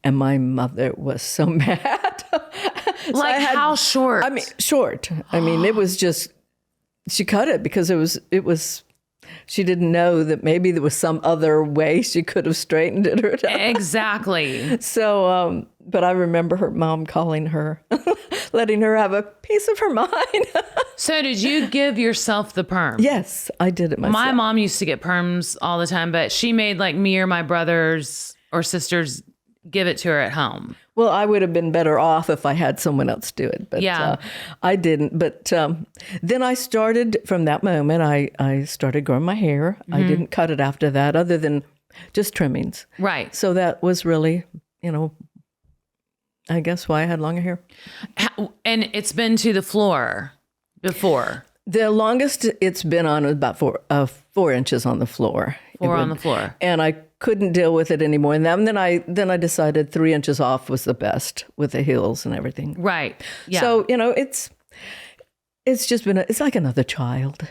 And my mother was so mad. Like how short? Short. It was just, she cut it because it was, she didn't know that maybe there was some other way she could have straightened it. Exactly. So, but I remember her mom calling her, letting her have a piece of her mind. So did you give yourself the perm? Yes, I did it myself. My mom used to get perms all the time, but she made like me or my brothers or sisters give it to her at home. Well, I would have been better off if I had someone else do it, but I didn't. But then I started, from that moment, I started growing my hair. I didn't cut it after that, other than just trimmings. Right. So that was really, I guess why I had longer hair. And it's been to the floor before. The longest it's been on was about 4 inches on the floor. On the floor. And I couldn't deal with it anymore. And then I decided 3 inches off was the best with the heels and everything. Right. Yeah. So, it's just been, it's like another child.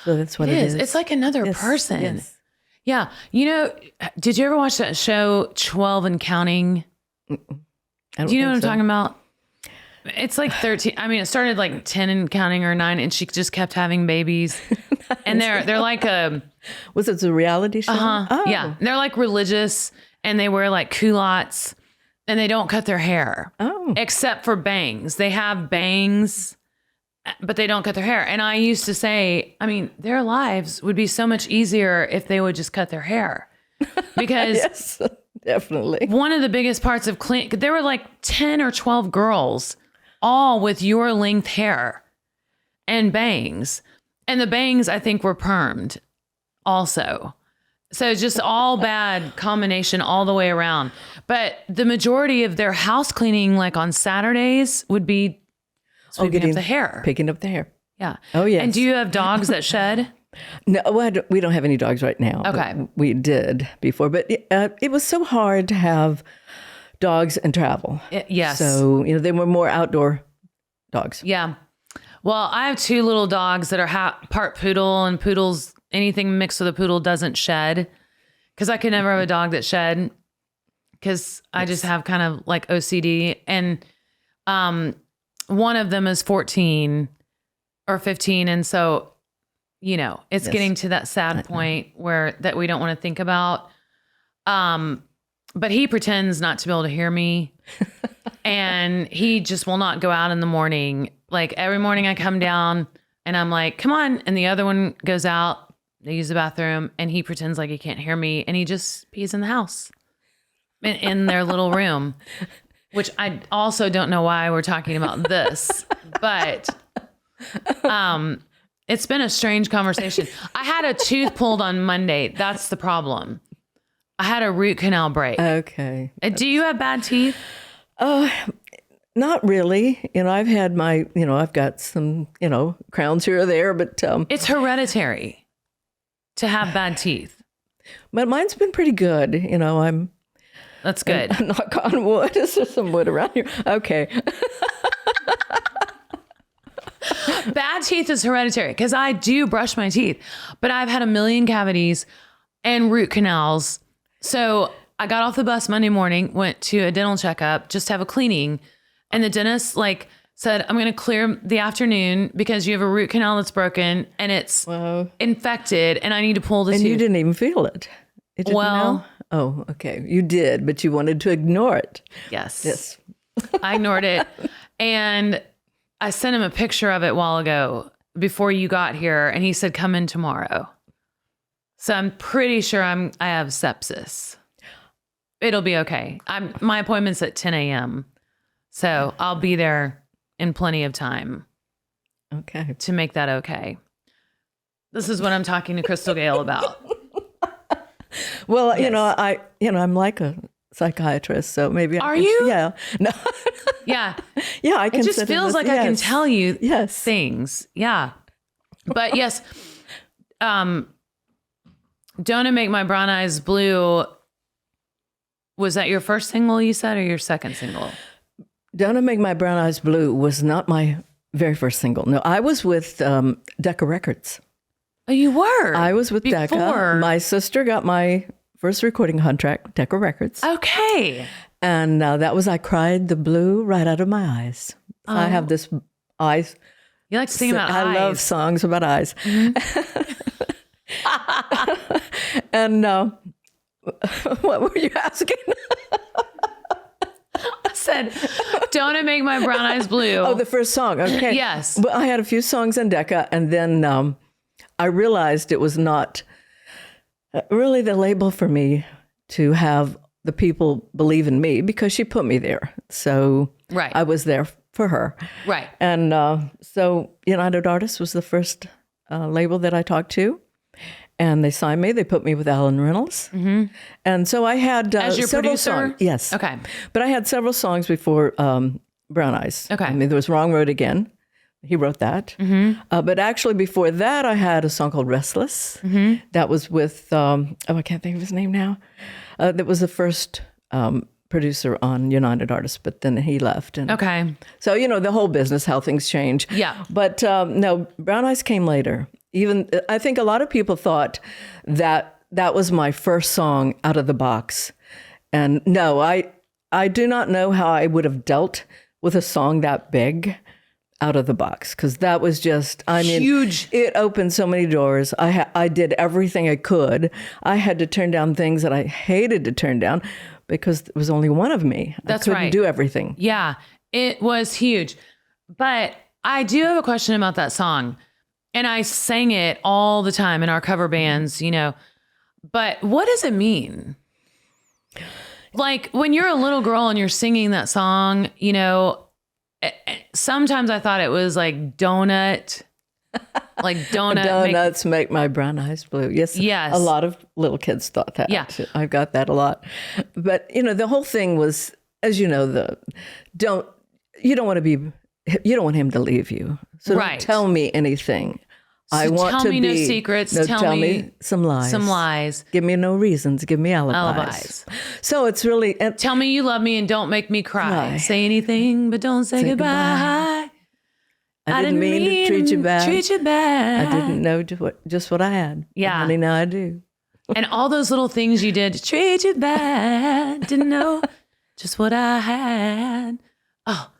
So that's what it is. It's like another person. Yes. Yeah. Did you ever watch that show 12 and Counting? Do you know what I'm talking about? It's like 13. It started like 10 and counting or 9, and she just kept having babies. And they're like was it a reality show? Oh. Yeah. And they're like religious, and they wear like culottes, and they don't cut their hair. Oh. Except for bangs. They have bangs, but they don't cut their hair. And I used to say, I mean, their lives would be so much easier if they would just cut their hair. Because Yes, definitely. one of the biggest parts of there were like 10 or 12 girls, all with your length hair and bangs. And the bangs, I think, were permed also. So just all bad combination all the way around. But the majority of their house cleaning, like on Saturdays, would be sweeping up the hair. Picking up the hair. Yeah. Oh, yes. And do you have dogs that shed? No, we don't have any dogs right now. Okay. But we did before. But it was so hard to have dogs and travel. Yes. So, they were more outdoor dogs. Yeah. Well, I have 2 little dogs that are part poodle, and poodles, anything mixed with a poodle doesn't shed. Because I could never have a dog that shed. Because I just have kind of like OCD. And one of them is 14 or 15. And so, it's getting to that sad point that we don't want to think about. But he pretends not to be able to hear me. And he just will not go out in the morning. Like every morning I come down and I'm like, come on. And the other one goes out, they use the bathroom, and he pretends like he can't hear me. And he just pees in the house in their little room, which I also don't know why we're talking about this, but, it's been a strange conversation. I had a tooth pulled on Monday. That's the problem. I had a root canal break. Okay. Do you have bad teeth? Not really. I've had I've got some, crowns here or there, but It's hereditary to have bad teeth. but mine's been pretty good. That's good. Knock on wood. Is there some wood around here? Okay. Bad teeth is hereditary because I do brush my teeth, but I've had a million cavities and root canals. So I got off the bus Monday morning, went to a dental checkup, just to have a cleaning. And the dentist said, I'm going to clear the afternoon because you have a root canal that's broken and it's infected and I need to pull the tooth. And you didn't even feel it. It didn't know? Oh, okay. You did, but you wanted to ignore it. Yes. I ignored it. And I sent him a picture of it a while ago before you got here. And he said, come in tomorrow. So I'm pretty sure I have sepsis. It'll be okay. My appointment's at 10 a.m. So I'll be there in plenty of time. Okay. To make that okay. This is what I'm talking to Crystal Gayle about. Well, yes. I'm like a psychiatrist, so maybe Are you? Yeah. No. Yeah. Yeah, I can. It just feels like I can tell you things. Yeah. But yes. Don't It Make My Brown Eyes Blue. Was that your first single you said or your second single? Don't It Make My Brown Eyes Blue was not my very first single. No, I was with Decca Records. Oh, you were? I was with Decca. My sister got my first recording contract, Decca Records. Okay. And that was I Cried the Blue Right Out of My Eyes. Oh. I have this eyes. You like to sing about eyes. I love songs about eyes. Mm-hmm. And what were you asking? I said, Don't It Make My Brown Eyes Blue. Oh, the first song. Okay. Yes. Well, I had a few songs in Decca, and then I realized it was not really the label for me to have the people believe in me because she put me there. So I was there for her. Right. And so United Artists was the first label that I talked to. And they signed me. They put me with Allen Reynolds. Mm-hmm. And so I had as your several producer? songs. Yes. Okay. But I had several songs before Brown Eyes. Okay. I mean, there was Wrong Road Again. He wrote that. Mm-hmm. But actually before that, I had a song called Restless. Mm-hmm. That was with, I can't think of his name now. That was the first producer on United Artists, but then he left. And okay. So, the whole business, how things change. Yeah. But no, Brown Eyes came later. Even I think a lot of people thought that was my first song out of the box. And no, I do not know how I would have dealt with a song that big out of the box, because that was just, huge. It opened so many doors. I did everything I could. I had to turn down things that I hated to turn down, because there was only one of me. That's I couldn't right. do everything. Yeah, it was huge. But I do have a question about that song. And I sang it all the time in our cover bands, But what does it mean? Like when you're a little girl and you're singing that song, sometimes I thought it was like donut. Like Donuts make my brown eyes blue. Yes. Yes. A lot of little kids thought that. Yeah. I've got that a lot. But, the whole thing was, as you know, you don't want him to leave you. So Right. don't tell me anything. So I want tell to me be, no secrets. No, tell me some lies. Some lies. Give me no reasons. Give me alibis. So it's really... Tell me you love me and don't make me cry. Cry. Say anything, but don't say goodbye. I didn't mean to treat you bad. I didn't know just what I had. Yeah. But honey, now I do. And all those little things you did to treat you bad. Didn't know just what I had. Oh,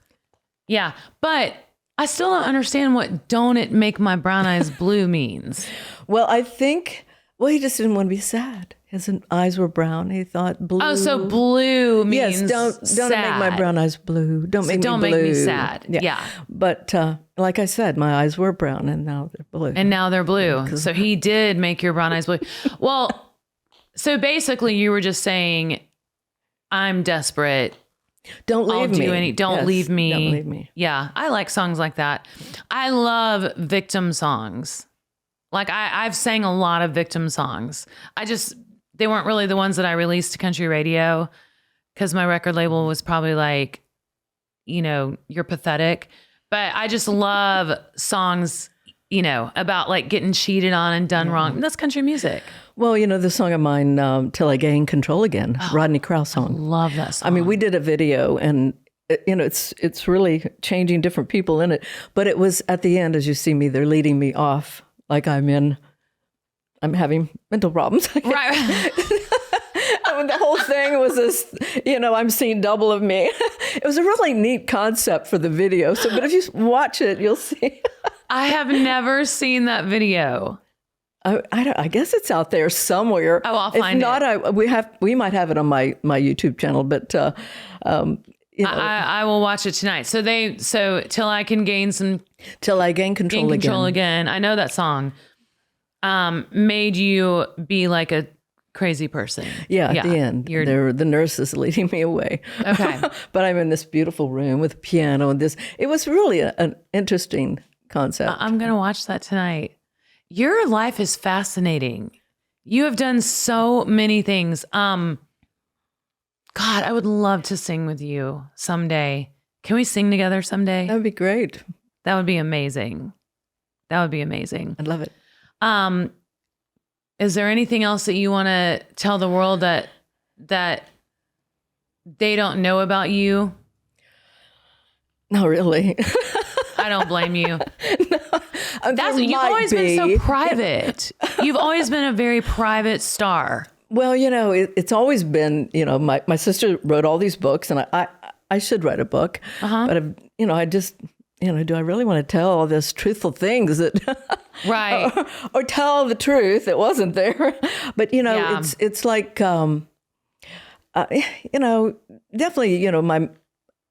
yeah. But I still don't understand what "don't it make my brown eyes blue" means. Well, I think, he just didn't want to be sad. His eyes were brown. He thought blue. Oh, so blue means yes. Don't make my brown eyes blue. Don't make me blue. Don't make me sad. Yeah. But like I said, my eyes were brown and now they're blue. And now they're blue. So he did make your brown eyes blue. Well, so basically you were just saying, I'm desperate. Don't leave me. Don't leave me. Don't leave me. Yeah. I like songs like that. I love victim songs. Like I've sang a lot of victim songs. They weren't really the ones that I released to country radio because my record label was probably like, you're pathetic. But I just love songs, about like getting cheated on and done wrong. That's country music. Well, the song of mine, Till I Gain Control Again, Rodney Crowell song. Love that song. I mean, we did a video and, it's really changing different people in it. But it was at the end, as you see me, they're leading me off like I'm having mental problems. Right. I mean, the whole thing was this, I'm seeing double of me. It was a really neat concept for the video. But if you watch it, you'll see. I have never seen that video. I guess it's out there somewhere. Oh, I'll find it. If not, we might have it on my YouTube channel, but I will watch it tonight. So Till I Can Gain Control Again. I know that song. Made you be like a crazy person. Yeah, at the end. The nurse is leading me away. Okay. But I'm in this beautiful room with a piano and this. It was really an interesting concept. I'm going to watch that tonight. Your life is fascinating. You have done so many things. God, I would love to sing with you someday. Can we sing together someday? That would be great. That would be amazing. I'd love it. Is there anything else that you want to tell the world that they don't know about you? Not really. I don't blame you. No, you've always been so private. You've always been a very private star. Well, it's always been, my sister wrote all these books and I should write a book, but I just, do I really want to tell all this truthful things that, right. or tell the truth that wasn't there? But, it's like, definitely,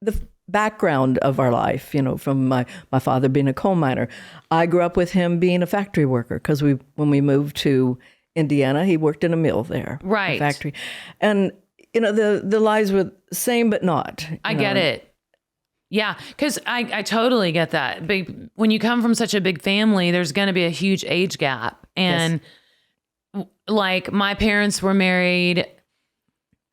the background of our life, from my father being a coal miner. I grew up with him being a factory worker because when we moved to Indiana, he worked in a mill there. Right. A factory. And, the lives were the same, but not. I get it. Yeah, because I totally get that. But when you come from such a big family, there's going to be a huge age gap. And like my parents were married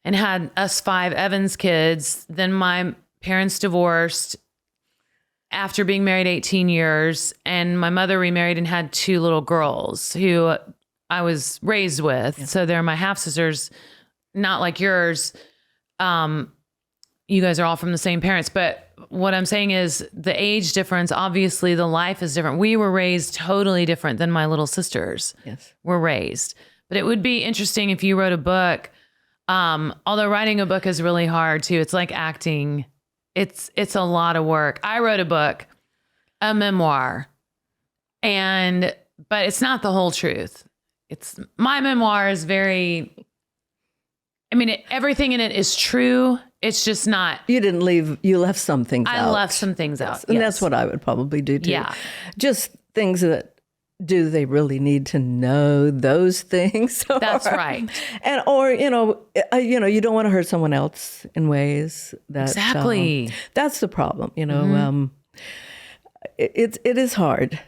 and had us 5 Evans kids. Then my parents divorced after being married 18 years. And my mother remarried and had 2 little girls who I was raised with. Yeah. So they're my half sisters, not like yours. You guys are all from the same parents. But what I'm saying is the age difference, obviously the life is different. We were raised totally different than my little sisters were raised. But it would be interesting if you wrote a book. Although writing a book is really hard too. It's like acting. It's a lot of work. I wrote a book, a memoir, but it's not the whole truth. My memoir is very, I mean, everything in it is true. It's just not. You left some things out. I left some things out. And that's what I would probably do too. Yeah. Just things that, do they really need to know those things? That's right. And, or, you don't want to hurt someone else in ways that. Exactly. That's the problem, it is hard.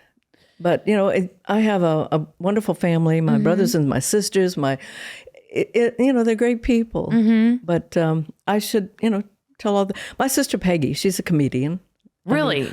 But, I have a wonderful family, my brothers and my sisters, they're great people. But I should, tell my sister Peggy, she's a comedian. Really?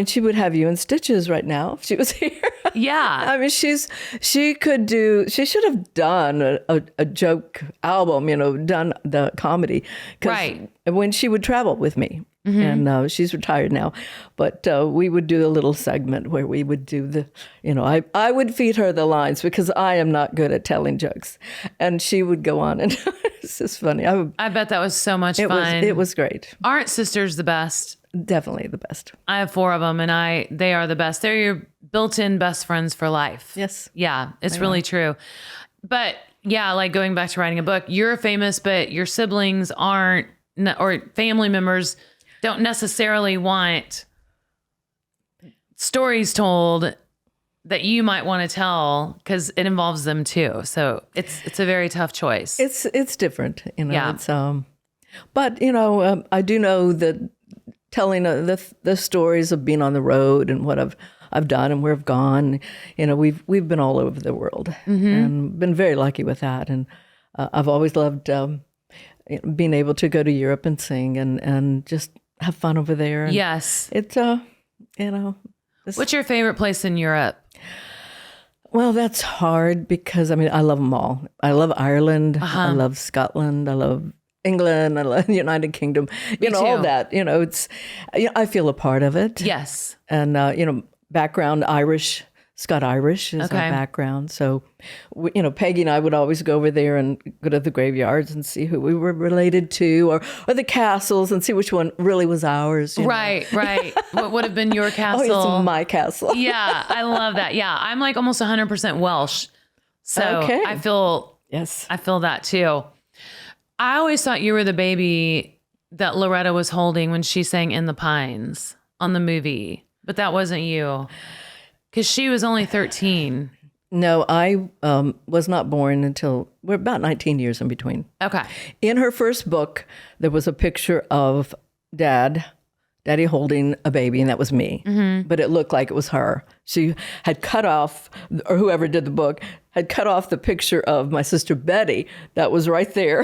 She would have you in stitches right now if she was here. Yeah. She should have done a joke album, done the comedy. Right. When she would travel with me, and she's retired now, but we would do a little segment where we would do I would feed her the lines because I am not good at telling jokes. And she would go on, and it's just funny. I bet that was so much fun. It was great. Aren't sisters the best? Definitely the best. I have 4 of them, and they are the best. They're your built-in best friends for life. Yes. Yeah, it's really true. But yeah, like going back to writing a book, you're famous, but your siblings aren't, or family members don't necessarily want stories told that you might want to tell because it involves them too. So it's a very tough choice. It's different, Yeah. It's but I do know that telling the stories of being on the road and what I've done and where I've gone, we've been all over the world and been very lucky with that. And I've always loved being able to go to Europe and sing and just have fun over there. And yes. It's What's your favorite place in Europe? Well, that's hard because I love them all. I love Ireland. I love Scotland. I love England, I love United Kingdom, all that, it's, I feel a part of it. Yes. And, background Irish, Scot-Irish is our background. So, Peggy and I would always go over there and go to the graveyards and see who we were related to or the castles and see which one really was ours. Right. What would have been your castle? Oh, it's my castle. Yeah, I love that. Yeah, I'm like almost 100% Welsh. So okay. I feel that too. I always thought you were the baby that Loretta was holding when she sang In the Pines on the movie, but that wasn't you because she was only 13. No, I was not born until we're about 19 years in between. Okay. In her first book, there was a picture of Daddy holding a baby, and that was me. But it looked like it was her. She had cut off, or whoever did the book, had cut off the picture of my sister Betty that was right there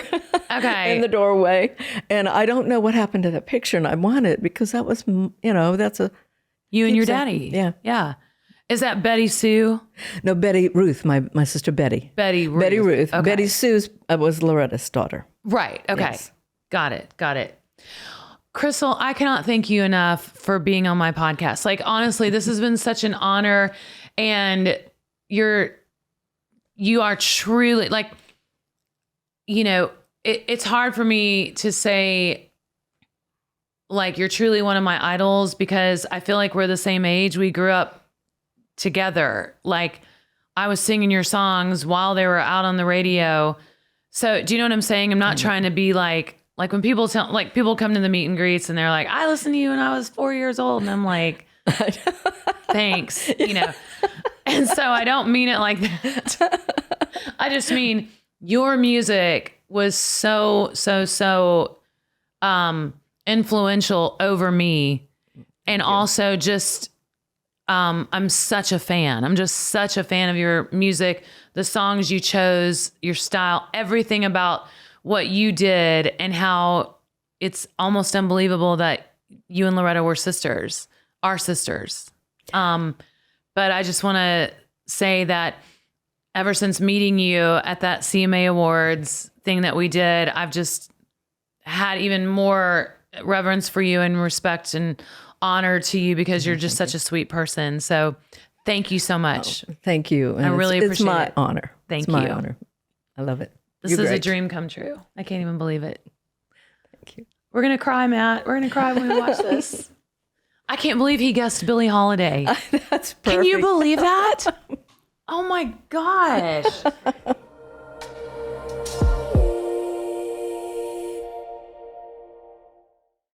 in the doorway. And I don't know what happened to that picture, and I want it because that was, that's a... You and your daddy. Yeah. Yeah. Is that Betty Sue? No, Betty Ruth, my sister Betty. Betty Ruth. Betty Ruth. Okay. Betty Sue was Loretta's daughter. Right. Okay. Yes. Got it. Crystal, I cannot thank you enough for being on my podcast. Like, honestly, this has been such an honor, and you are truly like, it's hard for me to say like you're truly one of my idols because I feel like we're the same age. We grew up together. Like I was singing your songs while they were out on the radio. So do you know what I'm saying? I'm not trying to be like when people people come to the meet and greets and they're like, I listened to you when I was 4 years old. And I'm like, thanks, And so I don't mean it like that. I just mean your music was so influential over me. And also just, I'm such a fan. I'm just such a fan of your music, the songs you chose, your style, everything about what you did and how it's almost unbelievable that you and Loretta were sisters, are sisters. But I just want to say that ever since meeting you at that CMA Awards thing that we did, I've just had even more reverence for you and respect and honor to you because you're just such a sweet person. So thank you so much. Oh, thank you. And I really appreciate it. It's my honor. Thank you. It's my you. honor. I love it. This is a dream come true. I can't even believe it. Thank you. We're going to cry, Matt. We're going to cry when we watch this. I can't believe he guessed Billie Holiday. That's perfect. Can you believe that? Oh my gosh.